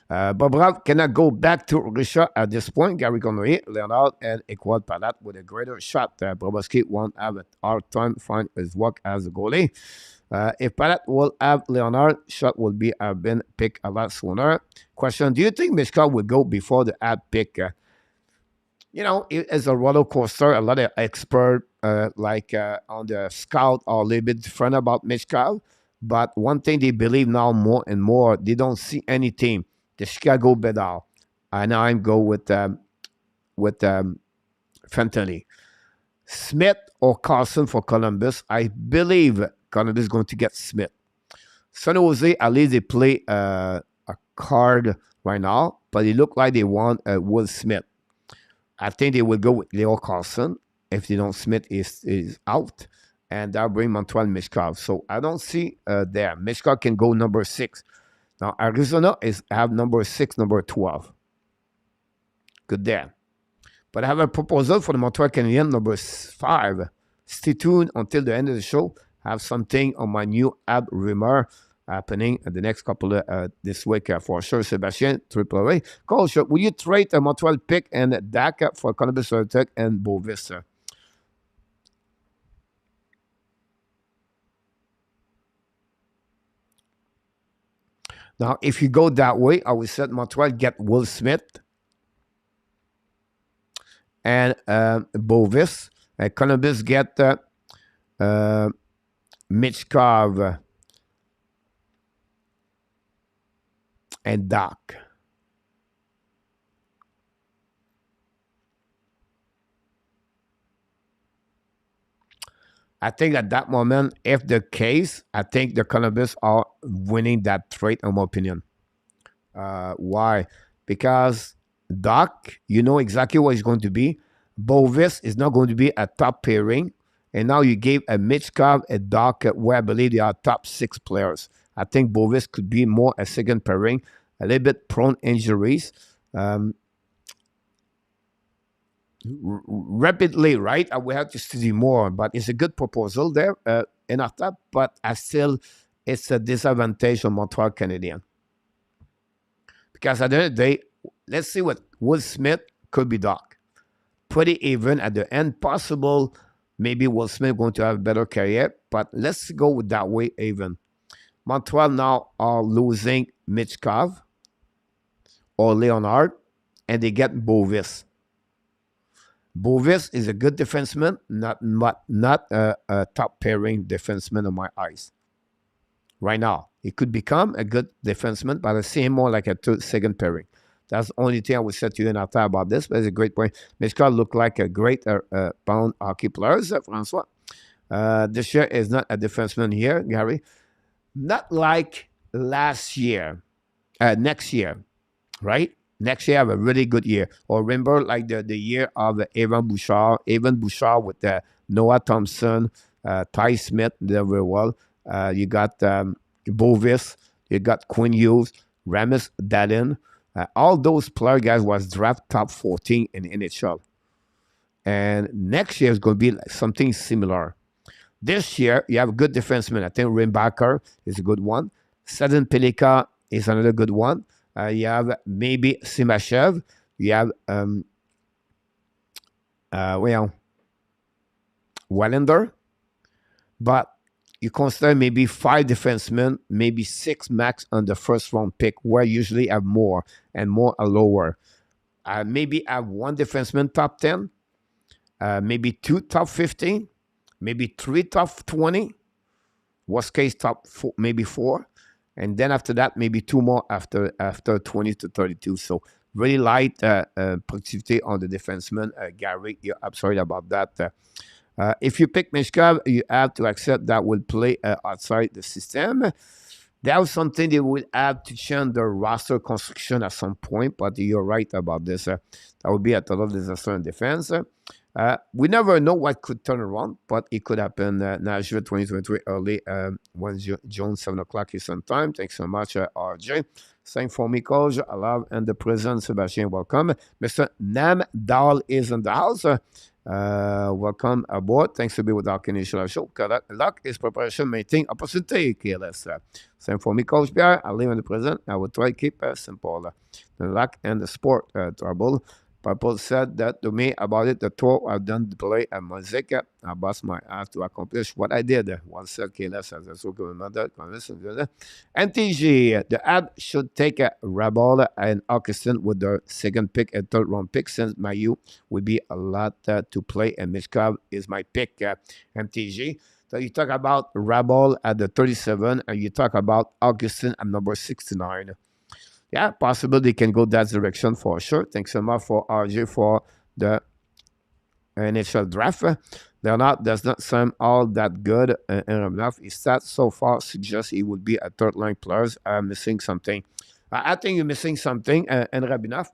Bob Rav cannot go back to Russia at this point. Gary Connery, Leonard, and Equad Palat with a greater shot. Bobrovsky won't have a hard time find his work as a goalie. If Palat will have Leonard, shot will have been picked a lot sooner. Question, do you think Mishka will go before the ad pick? It's a roller coaster. A lot of experts, on the scout, are a little bit different about Mishkov. But one thing they believe now more and more, they don't see any team. The Chicago Bears. And I'm go with Fenton. Smith or Carson for Columbus. I believe Columbus is going to get Smith. San Jose, at least they play a card right now, but it look like they want Will Smith. I think they will go with Leo Carlson if they don't. Smith is out, and that'll bring Montreal Mishkov. So I don't see there. Mishkov can go number 6. Now Arizona have number 6, number 12. Good there. But I have a proposal for the Montreal Canadiens, number 5. Stay tuned until the end of the show. I have something on my new ab rumor happening in the next couple of this week for sure. Sebastian, AAA. Coach, will you trade a Montreal pick and Dak for Columbus Tech and Bovis? Now, if you go that way, I would say Montreal get Will Smith and Bovis. And Columbus get Michkov and Doc. I think at that moment, if the case, I think the Columbus are winning that trade, in my opinion. Why? Because Doc, you know exactly what it's going to be. Bovis is not going to be a top pairing. And now you gave a Michkov, a Doc, where I believe they are top 6 players. I think Bovis could be more a second pairing, a little bit prone injuries. Rapidly, right? I will have to study more, but it's a good proposal there in our top, but it's a disadvantage on Montreal Canadiens. Because at the end of the day, let's see what Will Smith could be Doc. Pretty even at the end, possible. Maybe Will Smith going to have a better career, but let's go with that way even. Montreal now are losing Michkov or Leonard, and they get Bovis. Bovis is a good defenseman, not a top pairing defenseman in my eyes. Right now, he could become a good defenseman, but I see him more like a second pairing. That's the only thing I would say to you in after about this, but it's a great point. Mishka looked like a great pound hockey player, Francois. This year is not a defenseman here, Gary. Not like last year, next year, right? Next year have a really good year. Or remember like the year of Evan Bouchard with Noah Thompson, Ty Smith, did very well. You got Bovis, you got Quinn Hughes, Ramis Dallin. All those player guys was draft top 14 in NHL. And next year is going to be like something similar. This year, you have a good defenseman. I think Rimbacher is a good one. Sadin Pelika is another good one. You have maybe Simashev. You have Wallander. But you consider maybe 5 defensemen, maybe 6 max on the first round pick, where usually have more and more are lower. Maybe have 1 defenseman top 10, maybe 2 top 15, maybe 3 top 20, worst case top 4, maybe 4. And then after that, maybe 2 more after 20 to 32. So really light productivity on the defenseman. Gary, you're absolutely about that. If you pick Mishkov, you have to accept that will play outside the system. That was something they would have to change the roster construction at some point, but you're right about this. That would be a total disaster in defense. We never know what could turn around, but it could happen. Nashville 2023 early, June 7 o'clock Eastern Time. Thanks so much, RJ. Thanks for me, Coach. I love and the present, Sebastian. Welcome. Mr. Nam Dal is in the house. Welcome aboard. Thanks to be with our Canadian show. Luck is preparation, maintaining opportunity. KLS. Same for me, Coach Pierre. I live in the present. I will try to keep simple. The luck and the sport trouble. People said that to me about it. The tour I've done to play at music. I bust my ass to accomplish what I did. One said KLS as a so remember. NTG. The ad should take a Rabal and Augustin with the second pick and third round pick, since Mayu will be a lot to play, and Mishkov is my pick. MTG. So you talk about Rabal at the 37, and you talk about Augustin at number 69. Yeah, possible they can go that direction for sure. Thanks so much for RJ for the NHL draft. Does not seem all that good enough. His stats so far suggest he would be a third line player. Missing something. I think you're missing something, and Rabinov.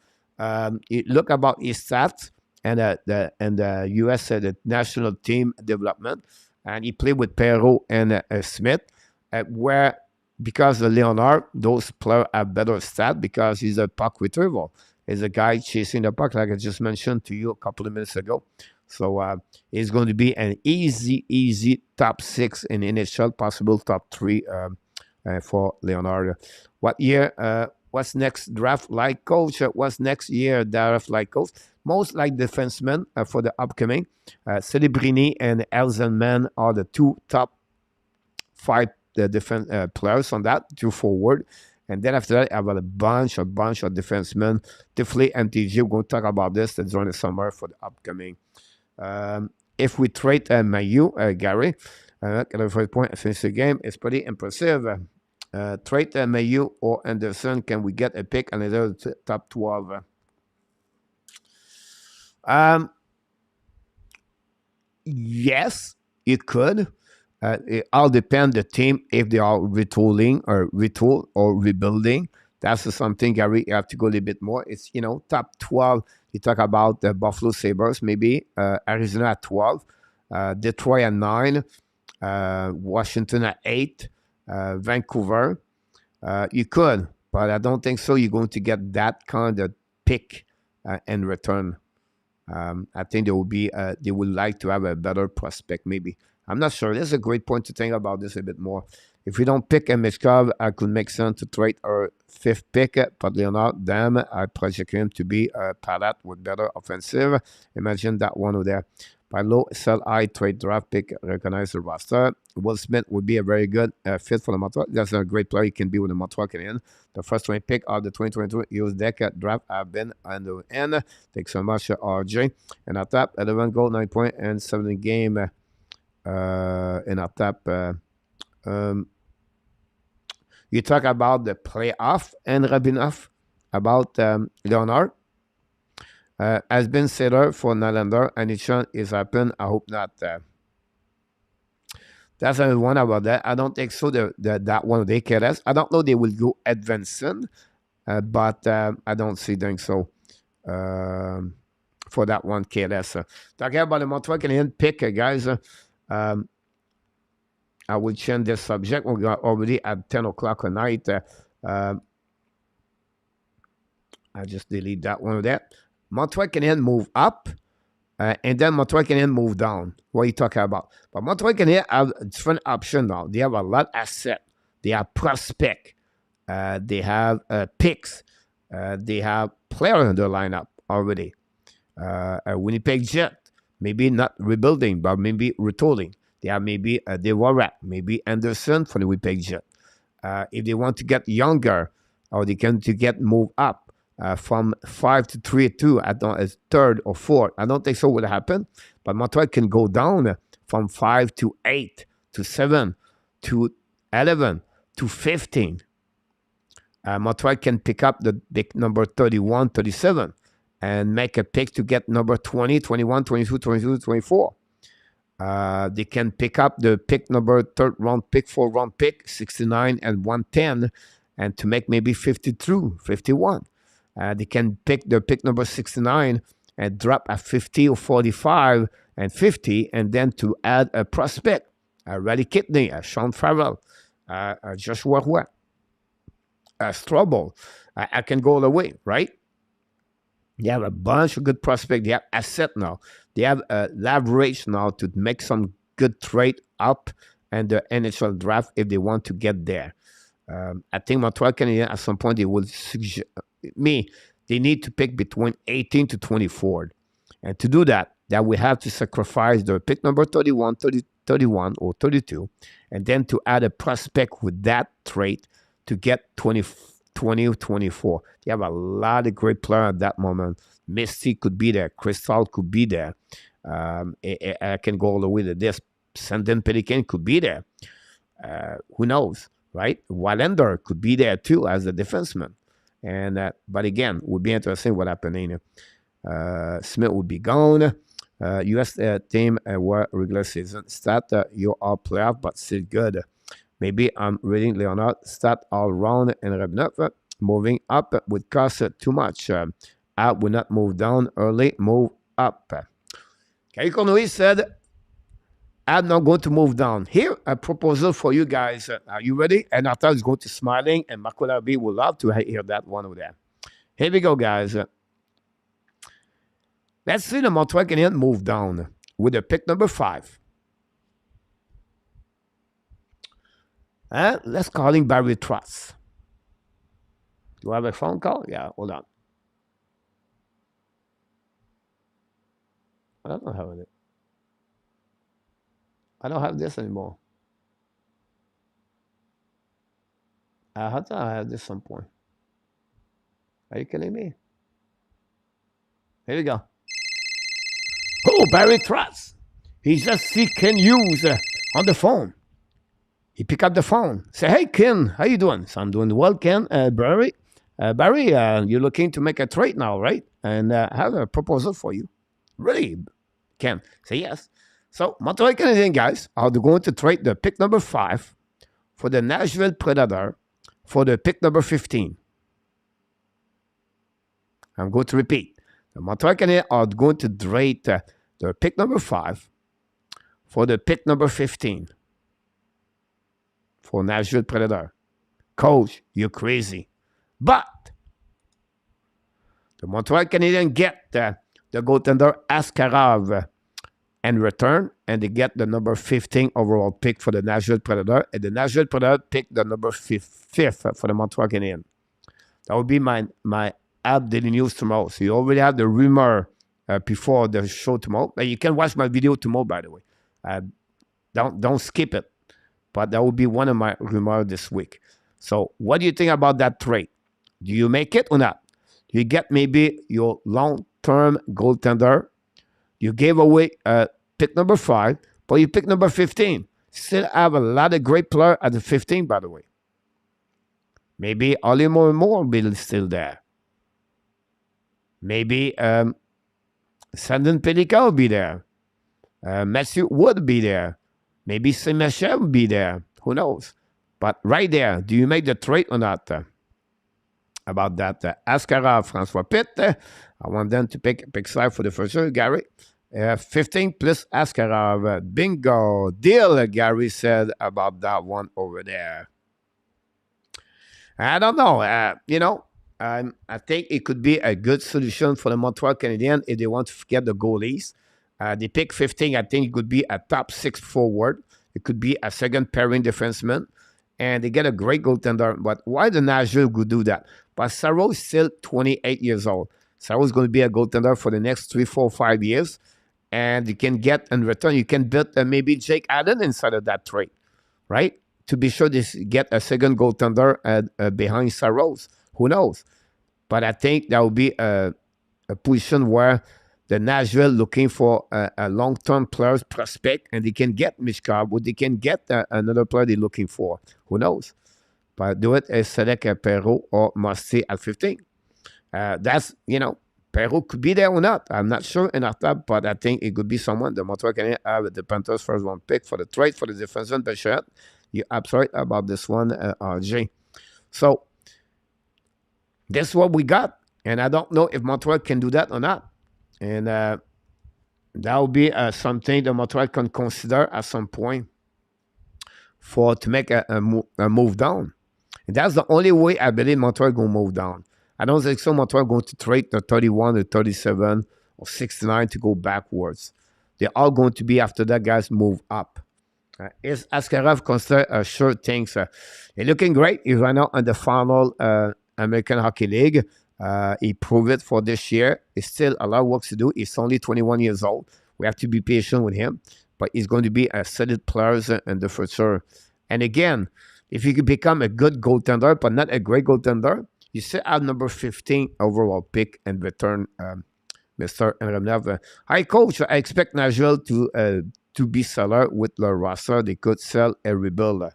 Look about his stats and the US the national team development, and he played with Perrault and Smith, where. Because of Leonard, those players have better stats because he's a puck retriever. He's a guy chasing the puck, like I just mentioned to you a couple of minutes ago. So he's going to be an easy top 6 in NHL, possible top 3 for Leonard. What year? What's next draft like, Coach? What's next year draft like, Coach? Most like defensemen for the upcoming. Celebrini and Elzenman are the 2 top 5 the defense players on that, 2 forward. And then after that, I have a bunch of defensemen. Definitely MTG, we're going to talk about this during the summer for the upcoming. If we trade Mayu, Gary, at the first point, finish the game, it's pretty impressive. Trade Mayu or Anderson, can we get a pick another top 12? Yes, you could. It all depends the team if they are retooling or rebuilding. That's something, Gary, you have to go a little bit more. It's, top 12. You talk about the Buffalo Sabres, maybe Arizona at 12, Detroit at 9, Washington at 8, Vancouver. You could, but I don't think so. You're going to get that kind of pick in return. I think they would like to have a better prospect, maybe. I'm not sure. This is a great point to think about this a bit more. If we don't pick a Mishkov, I could make sense to trade our 5th pick, but Leonard, damn, I project him to be a palette with better offensive. Imagine that one over there. By low, sell high, trade draft pick, recognize the roster. Will Smith would be a very good fit for the Montreal. That's a great player he can be with the Montreal Canadiens. The first 20 pick of the 2022 US Deck draft have been on the end. Thanks so much, RJ. And at top, 11 goal, 9 point, and 7 game. And at top, you talk about the playoff and Rabinoff, about Leonard. Has been setter for Nylander, and it is happen. I hope not. That's one about that. I don't think so. That one of the KLS. I don't know they will go advancing, but I don't see them so for that one KLS. Talking about the Montreal Canadiens pick, guys. I will change this subject. We're already at 10 o'clock at night. I just delete that one of that. Montreal Canadiens move up, and then Montreal Canadiens move down. What are you talking about? But Montreal Canadiens have a different option now. They have a lot of asset. They have prospect. They have picks. They have players in their lineup already. Winnipeg Jet, maybe not rebuilding, but maybe retooling. They have maybe Devorak, maybe Anderson for the Winnipeg Jet. If they want to get younger, or they can to get moved up from 5 to 3-2 as third or fourth, I don't think so will happen. But Montreal can go down from 5 to 8 to 7 to 11 to 15. Montreal can pick up the big number 31, 37 and make a pick to get number 20, 21, 22, 22, 24. They can pick up the pick number third round pick, 4th round pick, 69 and 110, and to make maybe 52, 51. They can pick the pick number 69 and drop at 50 or 45 and 50, and then to add a prospect, a Rally Kidney, a Sean Farrell, a Joshua Roy, a Strobel. I can go all the way, right? They have a bunch of good prospects. They have asset now. They have leverage now to make some good trade up and the NHL draft if they want to get there. I think Montreal Canadiens at some point they will suggest they need to pick between 18 to 24. And to do that we have to sacrifice the pick number 31, 31 or 32, and then to add a prospect with that trade to get 20 or 24. They have a lot of great players at that moment. Misty could be there. Crystal could be there. I can go all the way to this. Sandin Pelican could be there. Who knows, right? Wallander could be there too as a defenseman. And but again, would be interesting what happening. Smith would be gone. U.S. team were regular season stat. You are playoff, but still good. Maybe I'm reading Leonard stat all round and Rebnev moving up would cost too much. I would not move down early, move up. Gary Cornoy said, I'm not going to move down. Here, a proposal for you guys. Are you ready? And Arthur is going to smiling, and Marco Larby would love to hear that one over there. Here we go, guys. Let's see the Montreal Canadiens move down with the pick number 5. Let's call him Barry Trotz. Do I have a phone call? Yeah, hold on. I don't have it. I don't have this anymore. I thought I had this some point. Are you kidding me? Here we go. Oh, Barry Trotz. He can use on the phone. He pick up the phone. Say, hey, Ken, how you doing? So I'm doing well, Ken. Barry, you're looking to make a trade now, right? And I have a proposal for you. Really, Ken? Say yes. So Montreal Canadiens guys are going to trade the pick number 5 for the Nashville Predator for the pick number 15. I'm going to repeat. The Montreal Canadiens are going to trade the pick number 5 for the pick number 15 for Nashville Predator. Coach, you're crazy. But the Montreal Canadiens get the goaltender Askarov in return, and they get the number 15 overall pick for the Nashville Predator, and the Nashville Predator pick the number 5th for the Montreal Canadiens. That would be my app daily news tomorrow. So you already have the rumor before the show tomorrow. You can watch my video tomorrow, by the way. Don't skip it. But that will be one of my remarks this week. So what do you think about that trade? Do you make it or not? You get maybe your long-term goaltender. You gave away pick number 5, but you pick number 15. Still have a lot of great players at the 15, by the way. Maybe Ollie Moore will be still there. Maybe Sandon Pellica will be there. Matthew Wood will be there. Maybe Saint-Michel will be there. Who knows? But right there, do you make the trade or not? About that, Askarov, François Pitt. I want them to pick side for the first year, Gary. 15 plus Askarov. Bingo. Deal, Gary said about that one over there. I don't know. I think it could be a good solution for the Montreal Canadiens if they want to get the goalies. They pick 15. I think it could be a top 6 forward. It could be a second pairing defenseman. And they get a great goaltender. But why the Nashville would do that? But Saros is still 28 years old. Saros is going to be a goaltender for the next 3, 4, 5 years. And you can get in return, you can build maybe Jake Allen inside of that trade, right? To be sure they get a second goaltender behind Saros. Who knows? But I think that would be a position where the Nashville looking for a long-term players prospect, and they can get Mishkov, or they can get another player they're looking for. Who knows? But do it as select Perrault or Musty at 15. That's, Perrault could be there or not. I'm not sure in that top, but I think it could be someone. The Montreal Canadiens have the Panthers first round pick for the trade for the defenseman Becheret. You're absolutely right about this one, RJ. So, that's what we got. And I don't know if Montreal can do that or not. And that will be something that Montreal can consider at some point to make a move down. And that's the only way I believe Montreal going to move down. I don't think so Montreal going to trade the 31 or 37 or 69 to go backwards. They're all going to be, after that, guys, move up. Is Askarov considered a sure thing? He's looking great. He's right now on the final American Hockey League. He proved it for this year. He's still a lot of work to do. He's only 21 years old. We have to be patient with him. But he's going to be a solid player in the future. And again, if you could become a good goaltender, but not a great goaltender, you still have number 15 overall pick and return Mr. Enremnev. Hi, Coach. I expect Nashville to be seller with their roster. They could sell a rebuild.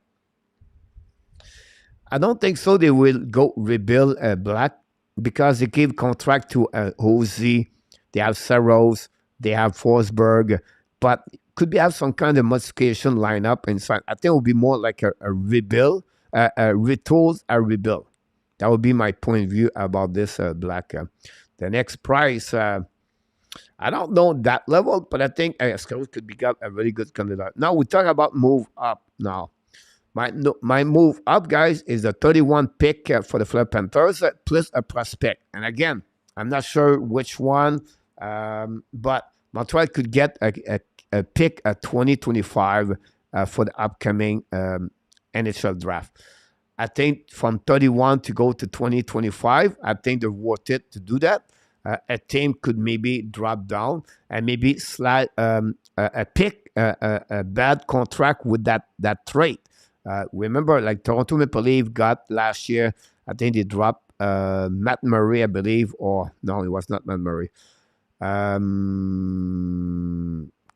I don't think so. They will go rebuild Black because they give contract to Hosey. They have Saros. They have Forsberg. But could be have some kind of modification lineup inside. I think it will be more like a rebuild, retool, a rebuild. That would be my point of view about this Black. The next price, I don't know that level, but I think Scott could become a very good candidate. Now we talk about move up now. My move up, guys, is the 31 pick for the Florida Panthers plus a prospect. And again, I'm not sure which one, but Montreal could get a pick at 2025 for the upcoming NHL draft. I think from 31 to go to 2025, I think they're worth it to do that. A team could maybe drop down and maybe slide a pick, a bad contract with that trade. Remember, like Toronto Maple Leafs got last year, I think they dropped Matt Murray, I believe, or no, it was not Matt Murray.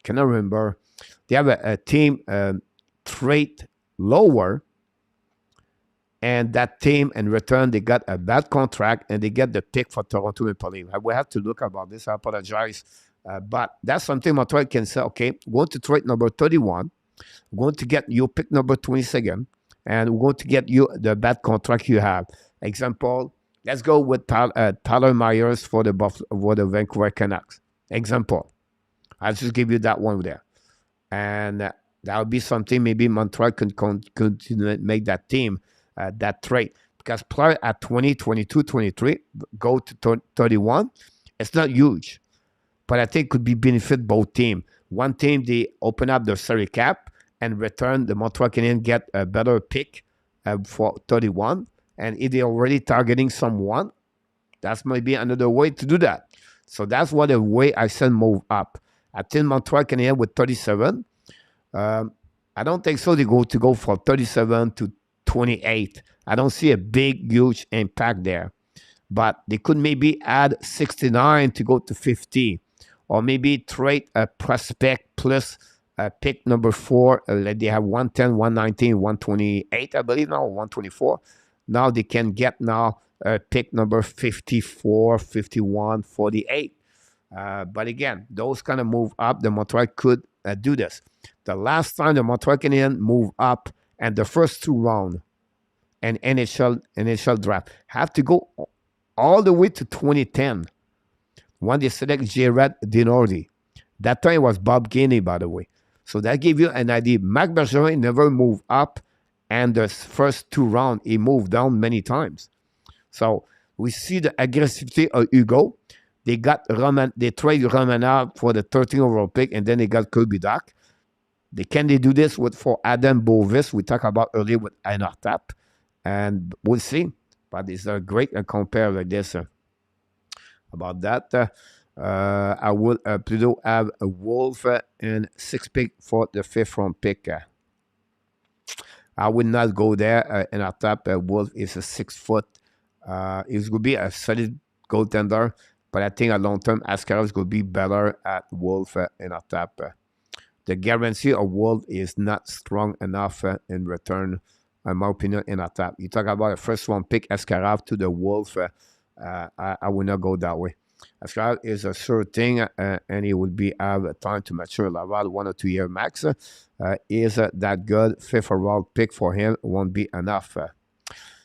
Cannot remember. They have a team trade lower, and that team, in return, they got a bad contract, and they get the pick for Toronto Maple Leafs. We have to look about this. I apologize. But that's something Montreal can say, okay, we're going to trade number 31. We're going to get you pick number 22nd, and we're going to get you the bad contract you have. Example, let's go with Tyler Myers for the Vancouver Canucks. Example. I'll just give you that one there. And that would be something maybe Montreal can continue to make that team, that trade. Because player at 20, 22, 23, go to 31, it's not huge. But I think it could be benefit both teams. One team, they open up their salary cap and return the Montreal Canadiens get a better pick for 31. And if they're already targeting someone, that's maybe another way to do that. So that's what the way I said move up. I think Montreal Canadiens with 37. I don't think so. They go from 37 to 28. I don't see a big, huge impact there. But they could maybe add 69 to go to 50. Or maybe trade a prospect plus pick number 4. They have 110, 119, 128, I believe now, 124. Now they can get now pick number 54, 51, 48. But again, those kind of move up. The Montreal could do this. The last time the Montreal Canadiens move up and the first 2 rounds and NHL draft have to go all the way to 2010 when they select Jared Denordi. That time it was Bob Gainey, by the way. So that gives you an idea. Marc Bergevin never moved up, and the first 2 rounds, he moved down many times. So we see the aggressivity of Hugo. They traded Romanov for the 13th overall pick, and then they got Kirby Dach. Can they do this for Adam Bovis? We talked about earlier with Einartap, and we'll see. But it's a great compare like this. About that, I will Pluto have a Wolf and 6 pick for the 5th round pick. I would not go there. And our top Wolf is a 6 foot. It's going to be a solid goaltender, but I think a long term Askarov is going to be better at Wolf in our top. The guarantee of Wolf is not strong enough in return, in my opinion, in our top. You talk about a 1st round pick Askarov to the Wolf. I will not go that way. Askarov is a sure thing, and he will have time to mature. Laval, 1 or 2 year max. Is that good? 5th overall pick for him won't be enough.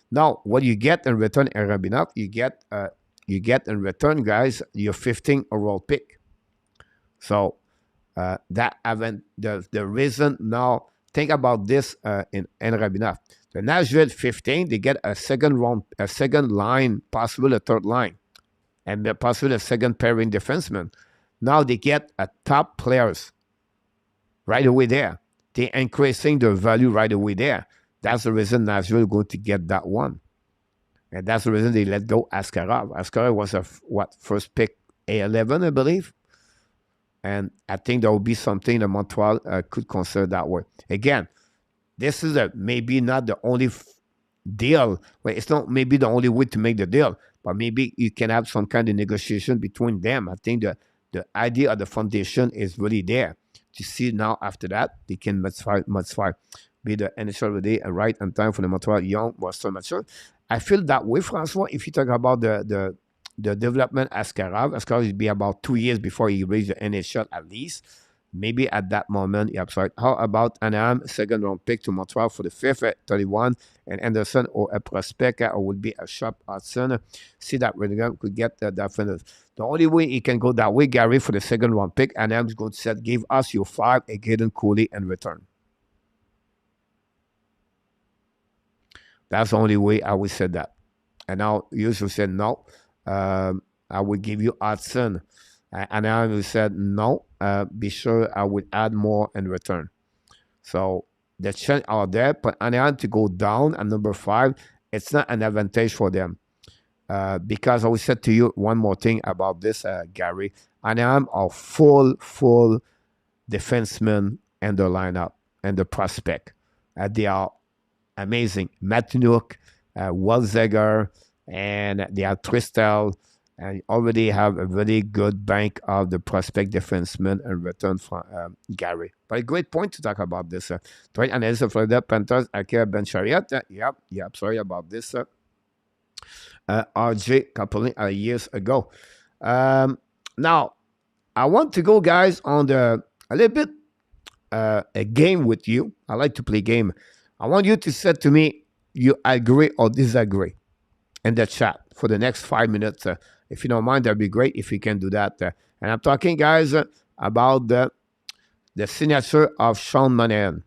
Now, what you get in return, Rabinov, you get in return, guys, your 15th overall pick. So that haven't the reason now. Think about this in Rabinov. The Nashville 15, they get a second line, possible a 3rd line, and possibly a 2nd pairing defenseman. Now they get a top players right away there. They're increasing their value right away there. That's the reason Nashville is going to get that one. And that's the reason they let go Askarov. Askarov was first pick A11, I believe. And I think there will be something that Montreal could consider that way. Again, this is maybe not the only deal. Well, it's not maybe the only way to make the deal, but maybe you can have some kind of negotiation between them. I think the idea of the foundation is really there. To see now after that, they can modify. Be the initial ready and right on time for the Montreal young was so mature. I feel that way, Francois. If you talk about the development Askarov will be about 2 years before he reaches the NHL at least. Maybe at that moment, yeah, sorry. How about Anaheim, 2nd round pick to Montreal for the 5th at 31, and Anderson or a prospect or would be a sharp Hudson. See that Renegan could get that. The only way he can go that way, Gary, for the 2nd round pick, Anaheim's going to say, give us your 5, a Gaydon Cooley in return. That's the only way I would say that. And now Yusuf said no. I would give you Hudson. And I said no. Be sure I would add more in return. So the chance are there, but Anaheim to go down at number 5, it's not an advantage for them. Because I will say to you one more thing about this, Gary. Anaheim are full defensemen in the lineup and the prospect. They are amazing. Matinook, Walzeger, and they have Tristel, and already have a very good bank of the prospect defensemen in return from Gary. But a great point to talk about this. Trade analysis of Florida Panthers, Akira Ben Chariot. Yep, sorry about this. RJ couple of years ago. Now, I want to go, guys, on a little bit a game with you. I like to play game. I want you to say to me, you agree or disagree in the chat for the next 5 minutes. If you don't mind, that'd be great if you can do that. And I'm talking, guys, about the signature of Sean Monahan.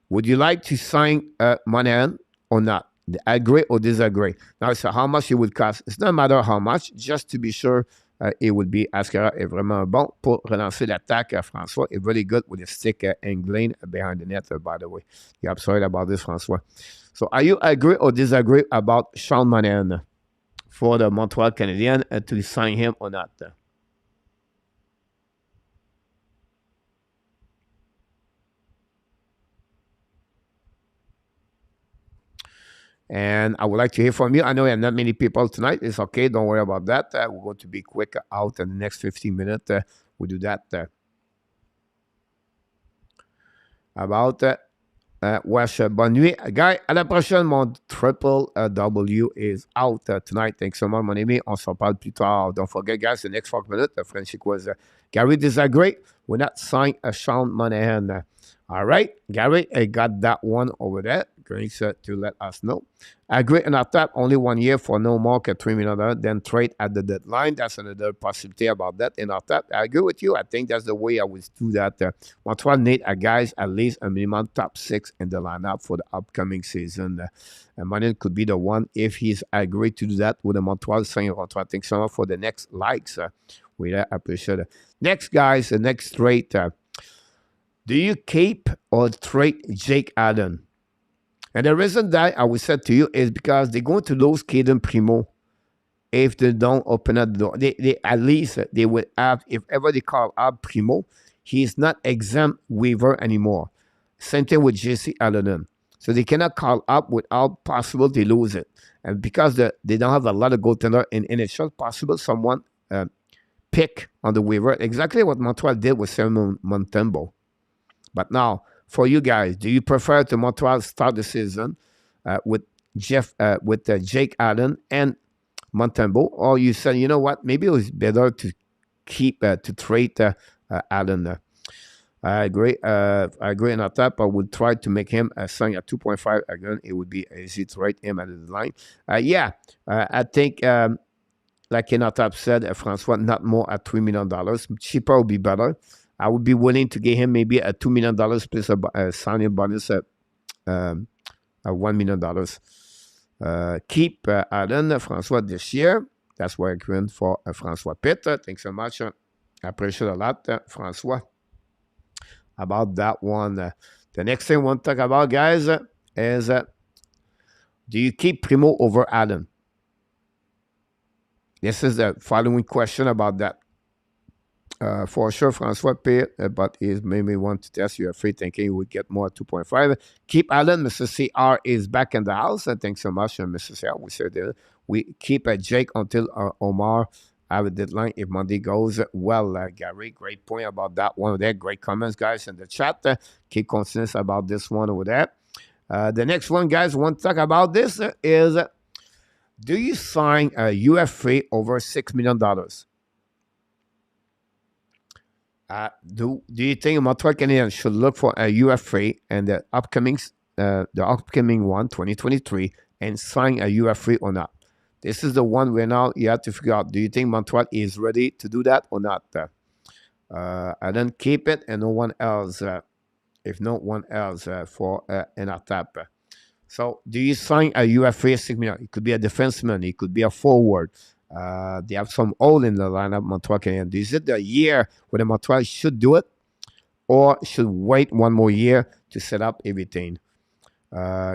Would you like to sign Monahan or not? Agree or disagree? Now, so how much it would cost? It's not matter how much, just to be sure it would be. Ascara est vraiment bon pour relancer l'attaque. François est really good with the stick angling behind the net, by the way. You're absolutely about this, François. So are you agree or disagree about Sean Monahan? for the Montreal Canadiens to sign him or not. And I would like to hear from you. I know there are not many people tonight. It's okay. Don't worry about that. We're going to be quick out in the next 15 minutes. We'll do that. About Wesh, bonne nuit. Guy, à la prochaine. Mon triple W is out tonight. Thanks so much, mon ami. On s'en parle plus tard. Don't forget, guys, the next 5 minutes, the Frenchie was Gary disagree. We're not signing a Sean Monahan. All right, Gary, I got that one over there. Great to let us know. Agree on our top, only 1 year for no more than $3 million, then trade at the deadline. That's another possibility about that in our top. I agree with you. I think that's the way I would do that. Montreal need a guys at least a minimum top 6 in the lineup for the upcoming season. And Monahan could be the one if he's agreed to do that with the Montreal signing contract. Thanks so much for the next likes. We appreciate it. Next, guys, the next trade. Do you keep or trade Jake Allen? And the reason that I will say to you is because they're going to lose Caden Primo if they don't open up the door. They at least they will have, if ever they call up Primo, he's not exempt waiver anymore. Same thing with JC Allen. So they cannot call up without possible they lose it. And because they don't have a lot of goaltender in NHL, possible someone pick on the waiver. Exactly what Montreal did with Simon Montembeault. But now, for you guys, do you prefer to Montreal start the season with Jake Allen and Montembeault, or you said, you know what, maybe it was better to keep to trade Allen? I agree. I agree on that. I would try to make him sign at 2.5 again. It would be easy to trade him at the line. I think. Like Inatap said, Francois, not more at $3 million. Cheaper would be better. I would be willing to give him maybe a $2 million plus a signing bonus at $1 million. Keep Allen, Francois this year. That's why I'm going for Francois Pitt. Thanks so much. I appreciate a lot, Francois, about that one. The next thing I want to talk about, guys, is do you keep Primo over Allen? This is the following question about that. For sure, Francois Pitt, but he maybe want to test you. Free thinking he would get more at 2.5. Keep Allen. Mr. CR is back in the house. Thanks so much, Mr. CR. We said we keep Jake until Omar have a deadline if Monday goes well. Gary, great point about that one over there. Great comments, guys, in the chat. Keep conscious about this one over there. The next one, guys, want to talk about this is, do you sign a UFA over $6 million? Do you think Montreal Canadiens should look for a UFA and the upcoming one, 2023, and sign a UFA or not? This is the one where now you have to figure out, do you think Montreal is ready to do that or not? I then keep it and no one else, if no one else for an attack. So do you sign a UFA $6 million? It could be a defenseman. It could be a forward. They have some hole in the lineup, Montreal Canadiens. Is it the year where the Montreal should do it or should wait one more year to set up everything?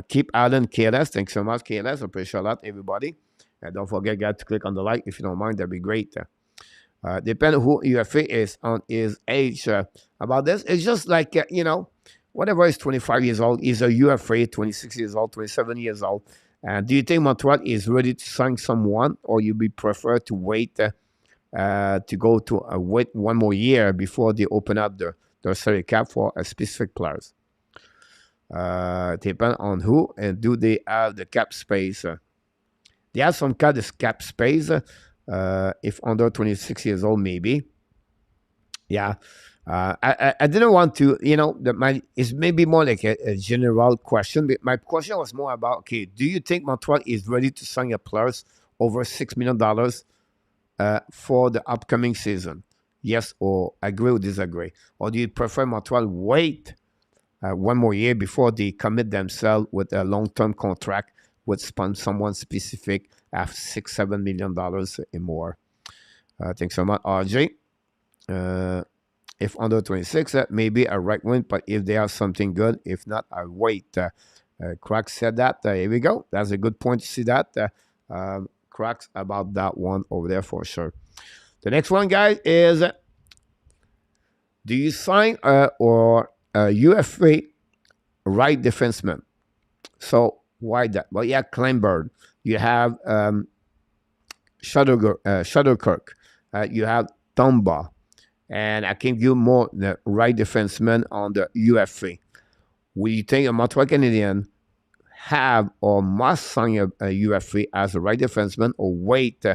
Keep Allen, KLS. Thanks so much, KLS. Appreciate a lot, everybody. And don't forget, guys, to click on the like if you don't mind. That'd be great. Depending who UFA is on his age. About this, it's just like, whatever is 25 years old, is a UFA, 26 years old, 27 years old. Do you think Montreal is ready to sign someone, or you be prefer to wait to go to wait one more year before they open up their salary cap for a specific players? Depend on who, and do they have the cap space? They have some kind of cap space. If under 26 years old, maybe. Yeah. I didn't want to, it's maybe more like a general question, but my question was more about, okay, do you think Montreal is ready to sign a players over $6 million for the upcoming season? Yes, or agree or disagree? Or do you prefer Montreal wait one more year before they commit themselves with a long-term contract with someone specific at $6-7 million and more? Thanks so much, RJ. If under 26, maybe a right win, but if they have something good, if not, I wait. Crack said that. Here we go. That's a good point to see that. cracks about that one over there for sure. The next one, guys, is do you sign or UFA right defenseman? So why that? Well, you have Kleinberg, you have Shutterkirk, you have Tomba, and I can give more the right defenseman on the UFA. Will you think a Montreal Canadian have or must sign a UFA as a right defenseman, or wait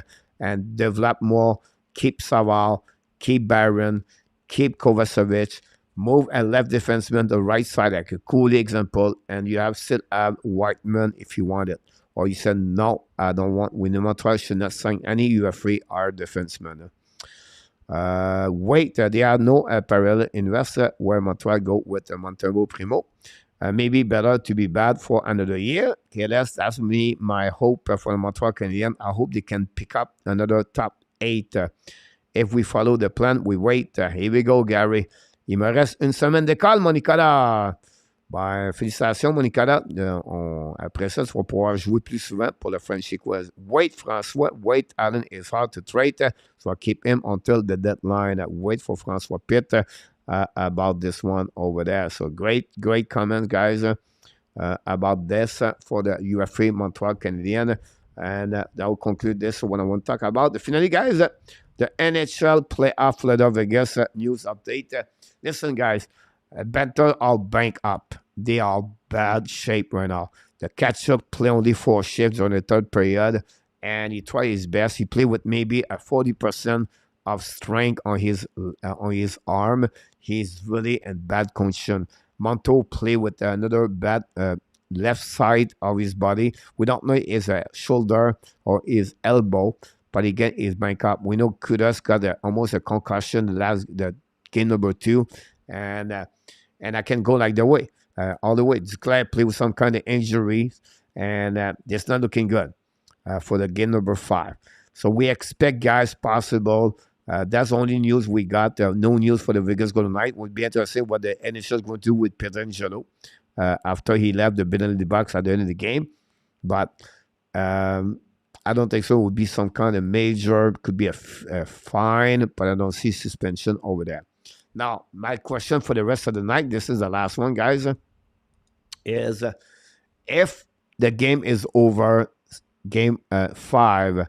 and develop more, keep Savard, keep Barron, keep Kovacevic, move a left defenseman the right side, like a Cooley example, and you have still have Whiteman if you want it. Or you said, no, I don't want, we in Montreal should not sign any UFA or defenseman. There are no parallel investor where Montreal go with Montembeault Primo. Maybe better to be bad for another year. Okay, that's me, my hope for the Montreal Canadiens. I hope they can pick up another top 8. If we follow the plan, we wait. Here we go, Gary. Il me reste une semaine d'école, mon Nicolas. Ben, félicitations, mon Nicolas. Après ça, tu vas pouvoir jouer plus souvent pour le Frenchy quiz. Wait, François. Wait, Allen is hard to trade. So I'll keep him until the deadline. Wait for François Pitt about this one over there. So great comments, guys, about this for the UFA Montreal Canadiens. And that will conclude this what I want to talk about. The finale, guys, the NHL playoff Florida Vegas news update. Listen, guys, Panthers are banked up. They are bad shape right now. The catch-up play only 4 shifts on the third period, and he tried his best. He played with maybe a 40% of strength on his arm. He's really in bad condition. Monto played with another bad left side of his body. We don't know his shoulder or his elbow, but again, he's banked up. We know Kudos got almost a concussion the game number 2, and I can go like the way all the way. Duclair played with some kind of injury, and it's not looking good for the game number 5. So we expect, guys, possible. That's the only news we got. No news for the Vegas Golden Knights. We'll be interested what the NHL is going to do with Pietrangelo after he left the penalty box at the end of the game. But I don't think so. It would be some kind of major, could be a fine, but I don't see suspension over there. Now, my question for the rest of the night, this is the last one, guys, is if the game is over, game 5,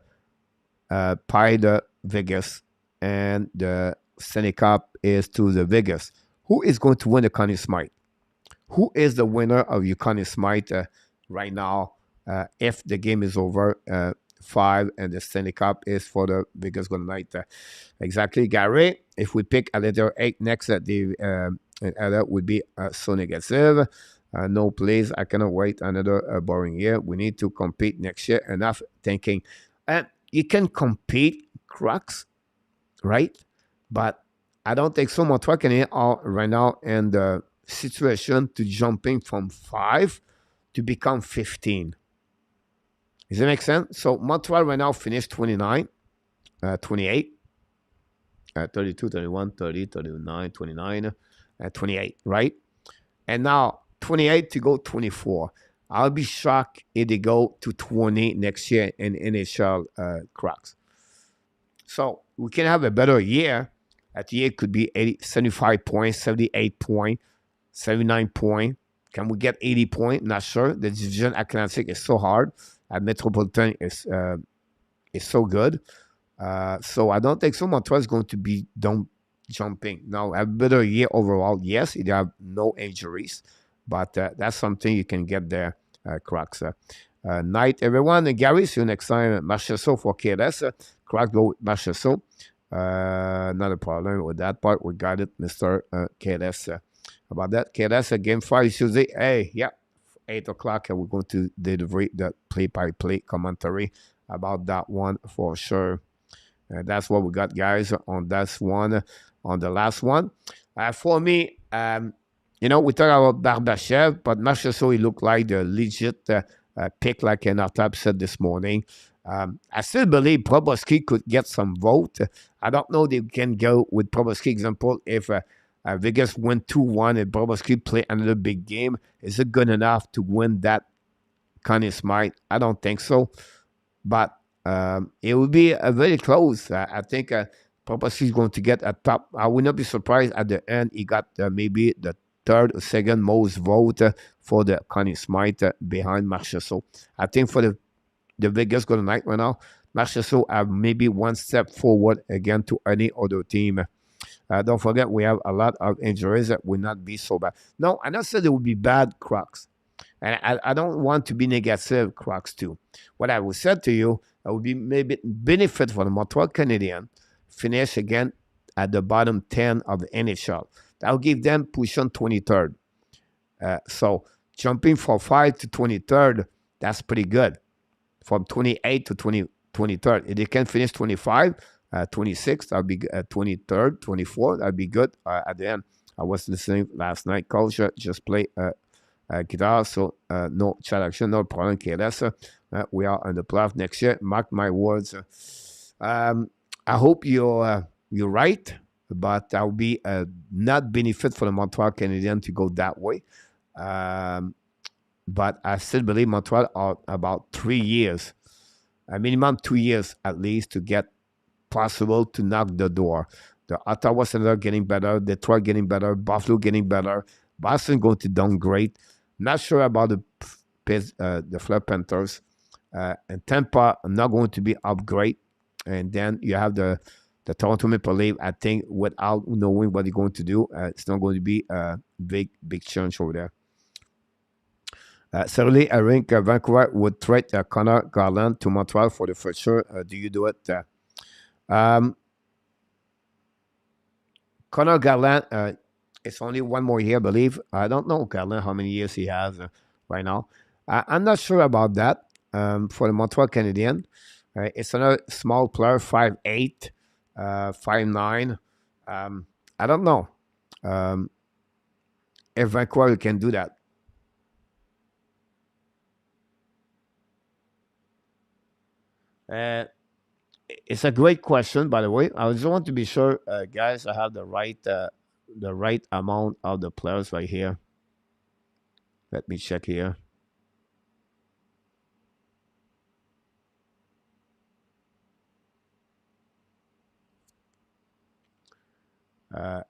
by the Vegas, and the Stanley Cup is to the Vegas, who is going to win the Conn Smythe? Who is the winner of your Conn Smythe right now if the game is over 5 and the Stanley Cup is for the Vegas Golden Knights? Exactly, Gary. If we pick a letter 8 next, the other would be so negative. No, please, I cannot wait another boring year. We need to compete next year. Enough thinking. You can compete, cracks, right? But I don't think so. Montreal Canadiens are right now in the situation to jumping from 5 to become 15. Does that make sense? So Montreal right now finished 29, 28, 32, 31, 30, 39, 29, 28, right? And now 28 to go 24. I'll be shocked if they go to 20 next year in NHL cracks. So we can have a better year. At the year could be 75 points, 78 points, 79 points. Can we get 80 points? Not sure. The division Atlantic is so hard. Metropolitan is so good. So I don't think so. Montreal is going to be jumping. Now, a better year overall, yes. They have no injuries. But that's something you can get there, cracks. Night, everyone. Gary, see you next time. Marchessault for KLS. Crack, go with Marchessault. Not a problem with that part. We got it, Mr. KLS. About that, KLS, game 5 Tuesday. Hey, yeah, 8 o'clock. We're going to deliver the play-by-play commentary about that one for sure. That's what we got, guys, on that one, on the last one. For me, we talk about Barbashev, but Marchessault, he looked like the legit pick, like Nartab said this morning. I still believe Proboski could get some vote. I don't know if they can go with Proboski. Example, if Vegas win 2-1 and Proboski play another big game, is it good enough to win that Conn Smythe? I don't think so. But It will be very close. I think Purposely is going to get a top. I would not be surprised at the end. He got maybe the third or second most vote for the Connie Smythe behind Marchessault. I think for the Vegas Golden Knights right now, Marchessault have maybe one step forward again to any other team. Don't forget, we have a lot of injuries that will not be so bad. No, I not said it would be bad, Crocs. And I don't want to be negative, Crocs, too. What I would say to you, it would be maybe benefit for the Montreal Canadiens finish again at the bottom 10 of the NHL. That will give them position 23rd. So jumping from 5 to 23rd, that's pretty good. From 28 to 23rd. If they can finish 25, 26, that'll be 23rd, 24, that'll be good at the end. I was listening last night. Coach just play guitar, so no chat action, no problem. KLS. We are on the playoff next year. Mark my words. I hope you're right, but that will be not benefit for the Montreal Canadiens to go that way. But I still believe Montreal are about 3 years, a minimum 2 years at least, to get possible to knock the door. The Ottawa Senators getting better, Detroit getting better, Buffalo getting better, Boston going to downgrade. Not sure about the Fleur Panthers. And Tampa not going to be upgrade. And then you have the Toronto Maple Leafs, I think, without knowing what they're going to do. It's not going to be a big change over there. Certainly, I think Vancouver would trade Connor Garland to Montreal for the future. Do you do it? Connor Garland, it's only one more year, I believe. I don't know, Garland, how many years he has right now. I'm not sure about that for the Montreal Canadiens. It's another small player, 5'8", 5'9". I don't know if Vancouver can do that. It's a great question, by the way. I just want to be sure, guys, I have the right amount of the players right here. Let me check here.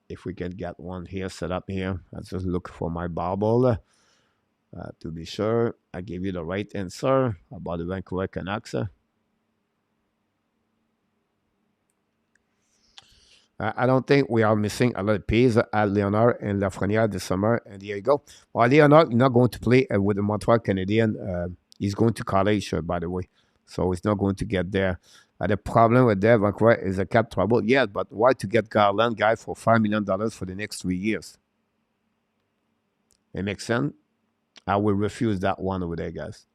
If we can get one here set up here, let's just look for my bubble to be sure I give you the right answer about the Vancouver Canucks. I don't think we are missing a lot of pieces at Leonard and Lafreniere this summer, and there you go. Well, Leonard is not going to play with the Montreal Canadiens. He's going to college, by the way, so he's not going to get there. The problem with that, Vancouver, is a cap trouble. Yeah, but why to get Garland guy for $5 million for the next 3 years? It makes sense? I will refuse that one over there, guys.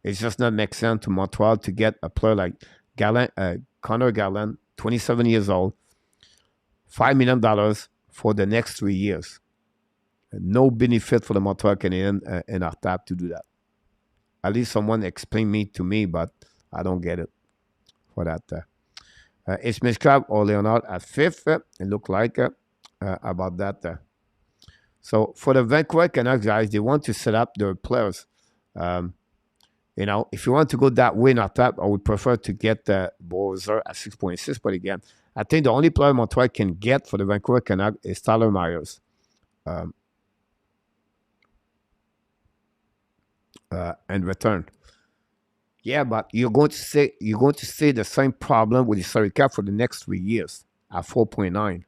It's just not make sense to Montreal to get a player like Garland, Connor Garland, 27 years old, $5 million for the next 3 years. No benefit for the Montreal Canadiens in our tab to do that. At least someone explained to me, but I don't get it for that. It's Mishkab or Leonard at 5th. It looked like about that. So for the Vancouver Canucks guys, they want to set up their players. If you want to go that way in our tab, I would prefer to get Bowser at 6.6. But again, I think the only player Montreal can get for the Vancouver Canucks is Tyler Myers. And return. Yeah, but you're going to see the same problem with the salary cap for the next 3 years at 4.9.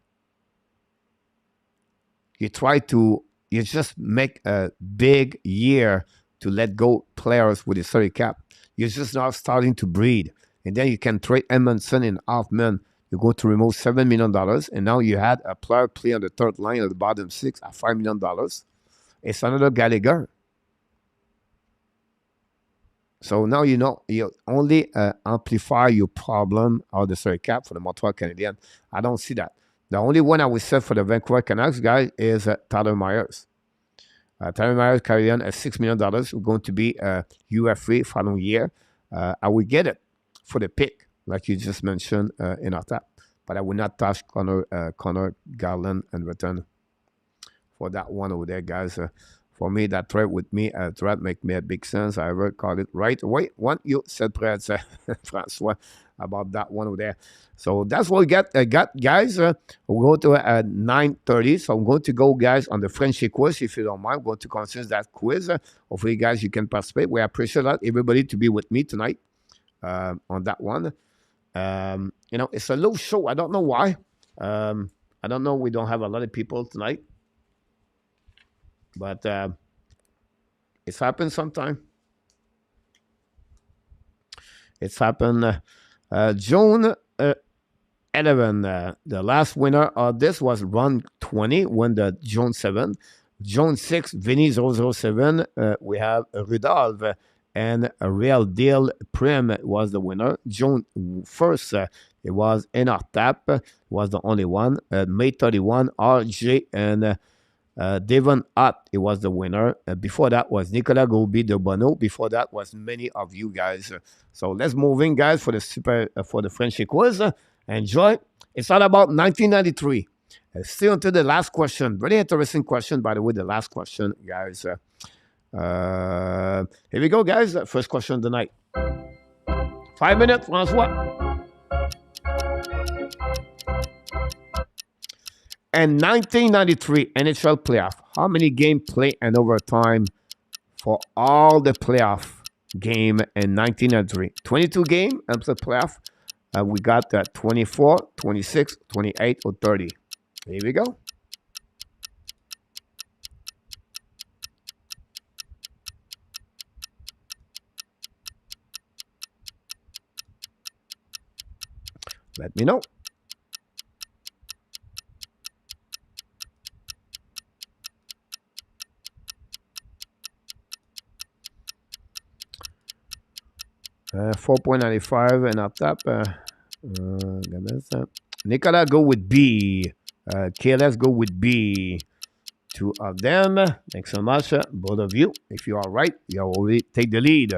You just make a big year to let go players with the salary cap. You're just now starting to breed, and then you can trade Edmondson and Hoffman. You're going to remove $7 million, and now you had a player play on the third line of the bottom 6 at $5 million. It's another Gallagher. So now you only amplify your problem of the salary cap for the Montreal Canadiens. I don't see that. The only one I would say for the Vancouver Canucks guy is Tyler Myers. Tyler Myers carried on at $6 million. We're going to be UFA following year. I will get it for the pick, like you just mentioned in our tap. But I will not touch Connor Garland and return for that one over there, guys. For me, that thread with me, thread make me a big sense. I ever called it right away. One you said, Francois, about that one over there. So that's what we got, guys. We'll go to 9:30. So I'm going to go, guys, on the Frenchy quiz. If you don't mind, I'm going to consider that quiz. Hopefully, guys, you can participate. We appreciate that, everybody, to be with me tonight on that one. It's a low show. I don't know why. I don't know. We don't have a lot of people tonight. But it's happened sometime. It's happened June 11. The last winner of this was Run 20, won the June 7. June 6, Vinny 007. We have Rudolph and a Real Deal Prim was the winner. June 1st, it was Enartap, was the only one. May 31, RJ and Devon Ott, it was the winner. Before that was Nicolas Gobi de Bono. Before that was many of you guys. So let's move in, guys, for the Frenchy quiz. Enjoy. It's all about 1993. Still until the last question. Very interesting question, by the way, the last question, guys. Here we go, guys. First question of the night. 5 minutes, Francois. And 1993 NHL playoff. How many games played and overtime for all the playoff game in 1993? 22 games and the playoff. We got 24, 26, 28, or 30. Here we go. Let me know. $4.95 and up top. Nicolas go with B. KLS go with B. Two of them. Thanks so much, both of you. If you are right, you already take the lead.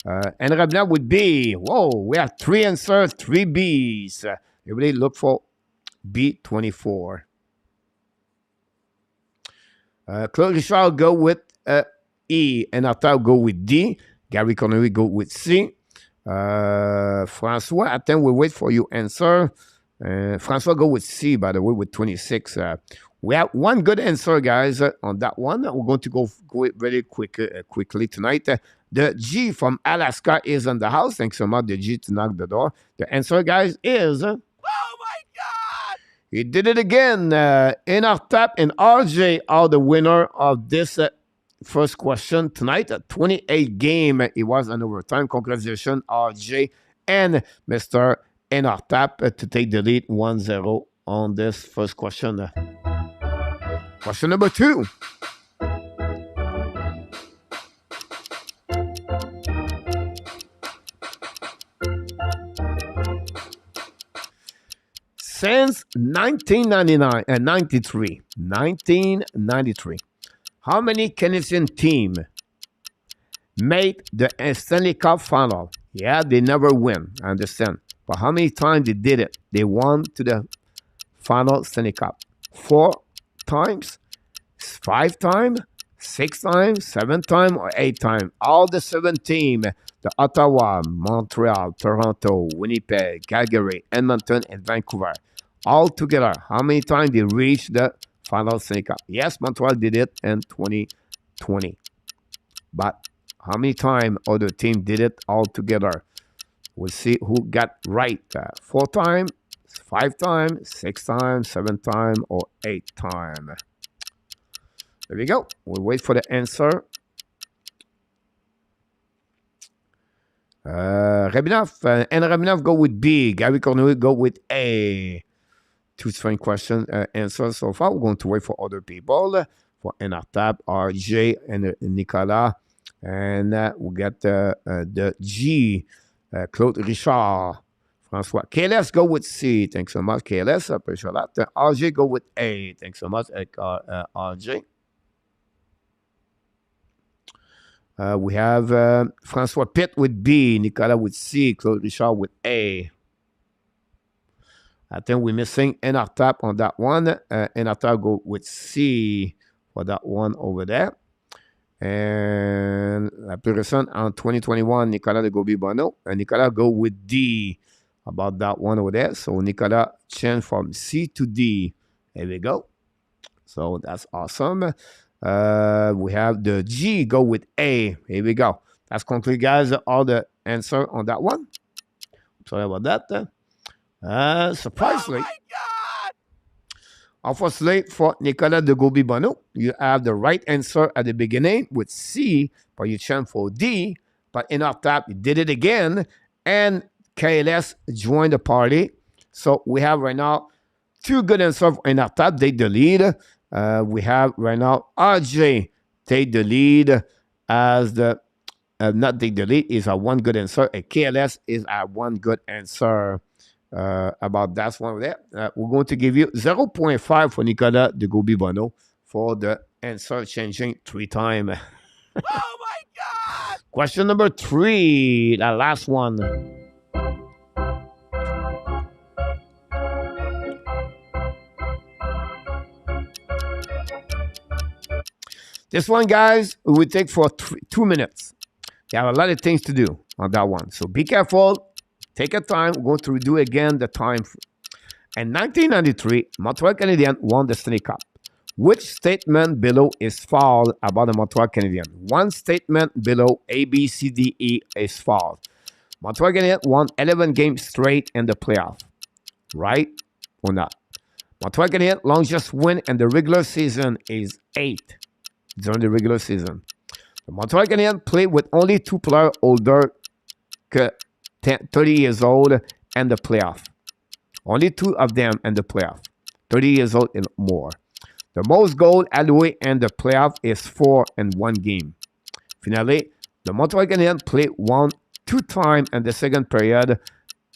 And Rabna with B. Whoa, we have 3 answers, 3 Bs. Everybody look for B24. Claude Richard go with E. And Arthur go with D. Gary Connery go with C. Francois, I think we wait for your answer. Francois go with C, by the way, with 26. We have one good answer, guys, on that one. We're going to go very quickly tonight. The G from Alaska is in the house. Thanks so much, the G, to knock the door. The answer, guys, is... Oh, my God! He did it again. Enartap and RJ are the winner of this first question tonight. 28 game. It was an overtime. Congratulations, RJ and Mr. Enartap to take the lead 1-0 on this first question. Question number 2. Since 1993, how many Canadian teams made the Stanley Cup final? Yeah, they never win, I understand. But how many times they did it? They won to the final Stanley Cup. 4 times, 5 times, 6 times, 7 times, or 8 times. All the 7 teams, the Ottawa, Montreal, Toronto, Winnipeg, Calgary, Edmonton, and Vancouver. All together, how many times they reached the final Stanley Cup? Yes, Montreal did it in 2020. But how many times other team did it all together? We'll see who got right. 4 times, 5 times, 6 times, 7 times, or 8 times. There we go. We'll wait for the answer. Rabinov and Rabinov go with B. Gary Cornelius go with A. 2 different question answers so far. We're going to wait for other people. For Enartap, RJ, and Nicolas. And we'll get the G. Claude Richard. Francois. KLS go with C. Thanks so much, KLS. I appreciate that. RJ go with A. Thanks so much, RJ. We have Francois Pitt with B. Nicolas with C. Claude Richard with A. I think we're missing Enartap on that one. Enartap go with C for that one over there. And la plus récente, en 2021, Nicolas de Gobi-Bono. And Nicolas go with D. About that one over there. So Nicolas changed from C to D. There we go. So that's awesome. We have the G go with A. Here we go. That's conclude, guys. All the answer on that one. Sorry about that. Surprisingly, unfortunately for Nicolas de Gobi-Bono, you have the right answer at the beginning with C, but you changed for D. But in our top, you did it again, and KLS joined the party. So we have right now 2 good answers in our top. Take the lead. We have right now RJ take the lead as the not take the lead is a 1 good answer, and KLS is a 1 good answer. About that one there. We're going to give you 0.5 for Nicolas de Gobi-Bono for the answer changing 3 times. Oh my God! Question number 3, the last one. This one, guys, we take for 2 minutes. You have a lot of things to do on that one, so be careful. Take your time. We're going to redo again the time. In 1993, Montreal Canadiens won the Stanley Cup. Which statement below is false about the Montreal Canadiens? One statement below A, B, C, D, E is false. Montreal Canadiens won 11 games straight in the playoff. Right or not? Montreal Canadiens' longest win in the regular season is 8 during the regular season. The Montreal Canadiens played with only 2 players older than 30 years old and the playoff. Only 2 of them in the playoff. 30 years old and more. The most goals alloué in the playoff is 4 in 1 game. Finally, the Montreal Canadiens played 2 times in the second period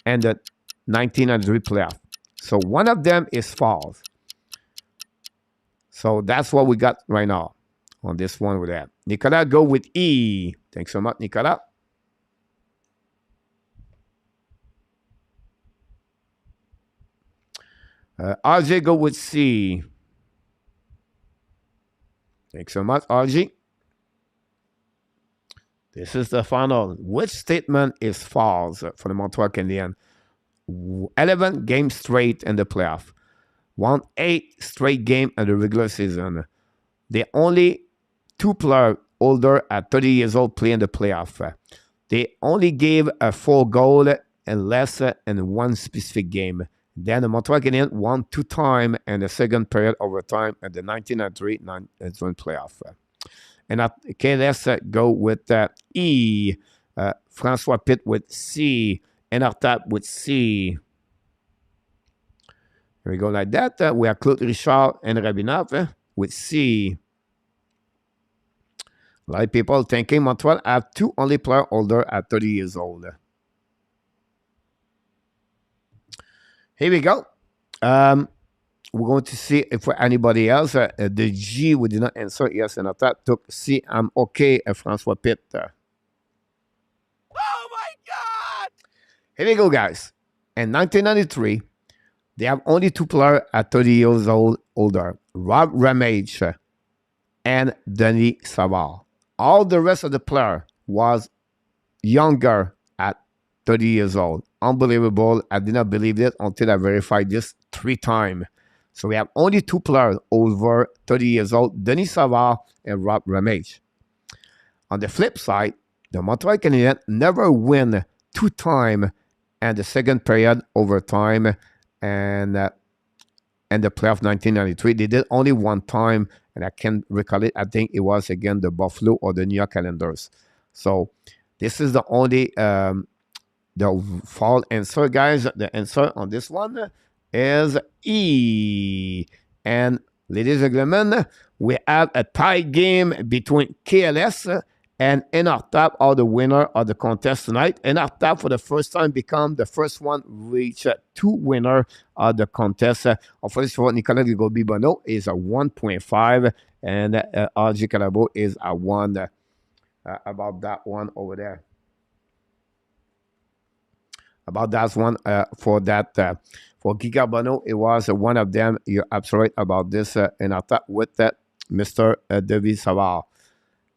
in the 1993 playoff. So one of them is false. So that's what we got right now on this one with that. Nicolas, go with E. Thanks so much, Nicolas. RJ, go with C. Thanks so much, RJ. This is the final. Which statement is false for the Montreal Canadiens? 11 games straight in the playoff. Won 8 straight games in the regular season. They only 2 players older at 30 years old play in the playoff. They only gave a 4 goal and less in 1 specific game. Then the Montreal Canadiens won 2 times in the second period overtime at the 1993 playoff. And okay, let's go with E. Francois Pitt with C. And Artap with C. Here we go like that. We have Claude Richard and Rabinov with C. A lot of people thinking Montreal have 2 only players older at 30 years old. Here we go. We're going to see if for anybody else, the G we did not answer. Yes, and that took C. I'm okay, Francois Pitt. Oh my God! Here we go, guys. In 1993, they have only 2 players at 30 years old older. Rob Ramage and Denis Savard. All the rest of the player was younger at 30 years old. Unbelievable. I did not believe it until I verified this 3 times. So we have only 2 players over 30 years old, Denis Savard and Rob Ramage. On the flip side, the Montreal Canadiens never win 2 times in the second period overtime and the playoff 1993. They did only 1 time, and I can't recall it. I think it was again the Buffalo or the New York Islanders. So this is the only the fall answer, guys. The answer on this one is E. And ladies and gentlemen, we have a tie game between KLS and Enartap are the winner of the contest tonight. Enartap for the first time become the first one reach 2 winner of the contest. First of all, Nicolas de Gobi-Bono is a 1.5 and RJ Calabo is a 1 about that one over there. About that one for that for Giga Bono, it was one of them. You're absolutely right about this in attack with Mr. David Savard.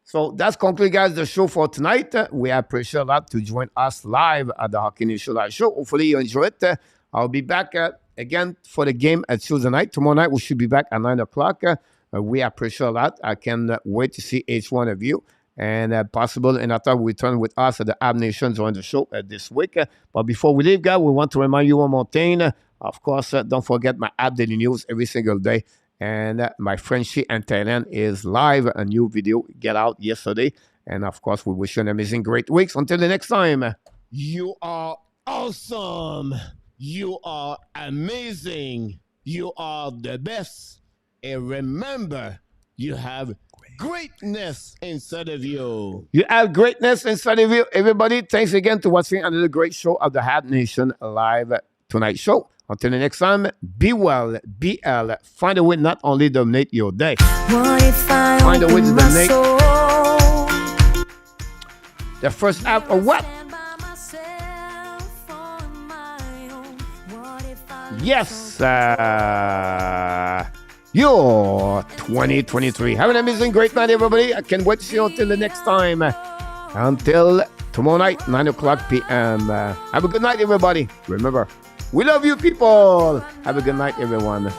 So that's conclude, guys, the show for tonight. We appreciate a lot to join us live at the Hockey Nation Live Show. Hopefully you enjoy it. I'll be back again for the game at Tuesday night. Tomorrow night we should be back at 9 o'clock. We appreciate a lot. I can wait to see each one of you. And possible another return with us at the Ab Nation during the show this week. But before we leave, guys, we want to remind you one more thing. Of course, don't forget my Ab Daily News every single day. And my Frenchy and Thailand is live. A new video get out yesterday. And of course, we wish you an amazing, great week. Until the next time, you are awesome. You are amazing. You are the best. And remember, you have greatness inside of you. You have greatness inside of you. Everybody, thanks again to watching another great show of the HABS Nation Live Tonight Show. Until the next time, be well, BL. Find a way not only dominate your day. What if I Find a way to open my dominate soul? the first half of what? Stand by myself on my own. What if I Yes, your 2023. Have an amazing, great night, everybody. I can't wait to see you until the next time. Until tomorrow night, 9 o'clock p.m. Have a good night, everybody. Remember, we love you, people. Have a good night, everyone. What's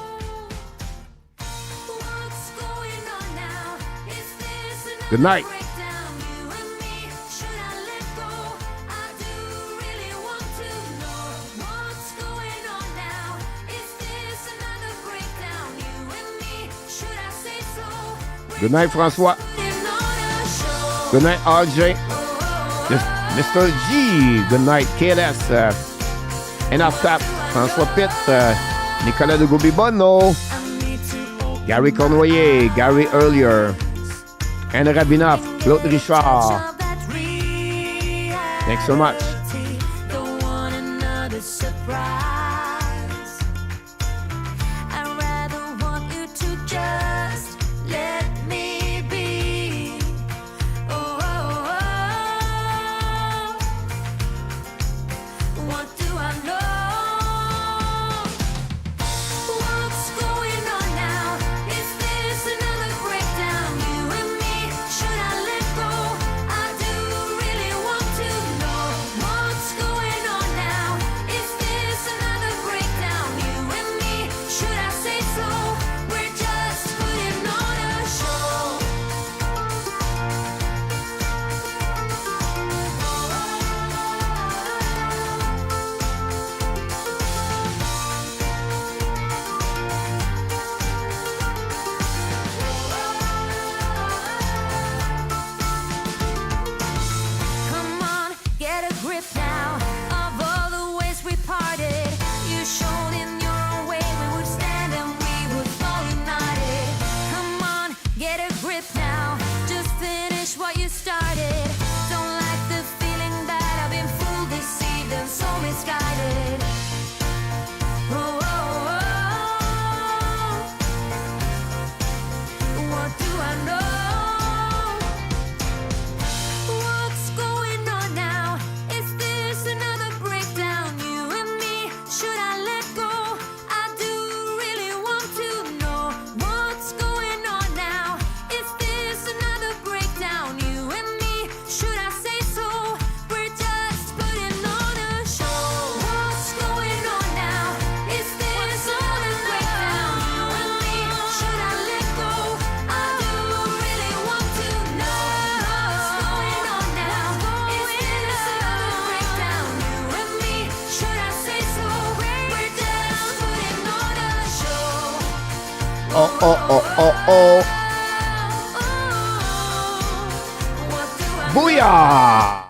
going on now? Is this another Good night. breakdown? You and me, should I let go? I do really want to know what's going on now. Is this another breakdown? You and me, should I say so? Good night, Francois. Putting on a show. Good night, RJ. This Mr. G. Good night, KLS. And off top, François Pitt, Nicolas de Goubi-Bonneau, I need to open Gary Cornoyer, Gary Earlier, and Rabinoff, Claude Richard. of that reality. Thanks so much. Don't want another surprise. I'd rather want you to just let me be. Oh, oh, oh. What do I know? What's going on now? Is this another breakdown? You and me, should I let go? I do really want to know what's going on now. Is this another breakdown? You and me, should I say so? We're just putting on a show. Come on, get a grip now of all the ways we parted. You showed in your own way we would stand and we would fall united. Come on, get a grip now. Just finish what you started. Don't like the feeling that I've been fooled, deceived, and so misguided. Oh, oh, oh. What do I know? What's going on now? Is this another breakdown? You and me, should I let go? I do really want to know what's going on now. Is this another breakdown? You and me, should I say so? We're just putting on a show. What's going on now? Is this another breakdown? You and me, should I let go? I do really want to know what's going on now. Is this another breakdown? You and me, should I say so? We're just putting on a show. Oh, oh, oh, oh, oh. What do I Booyah!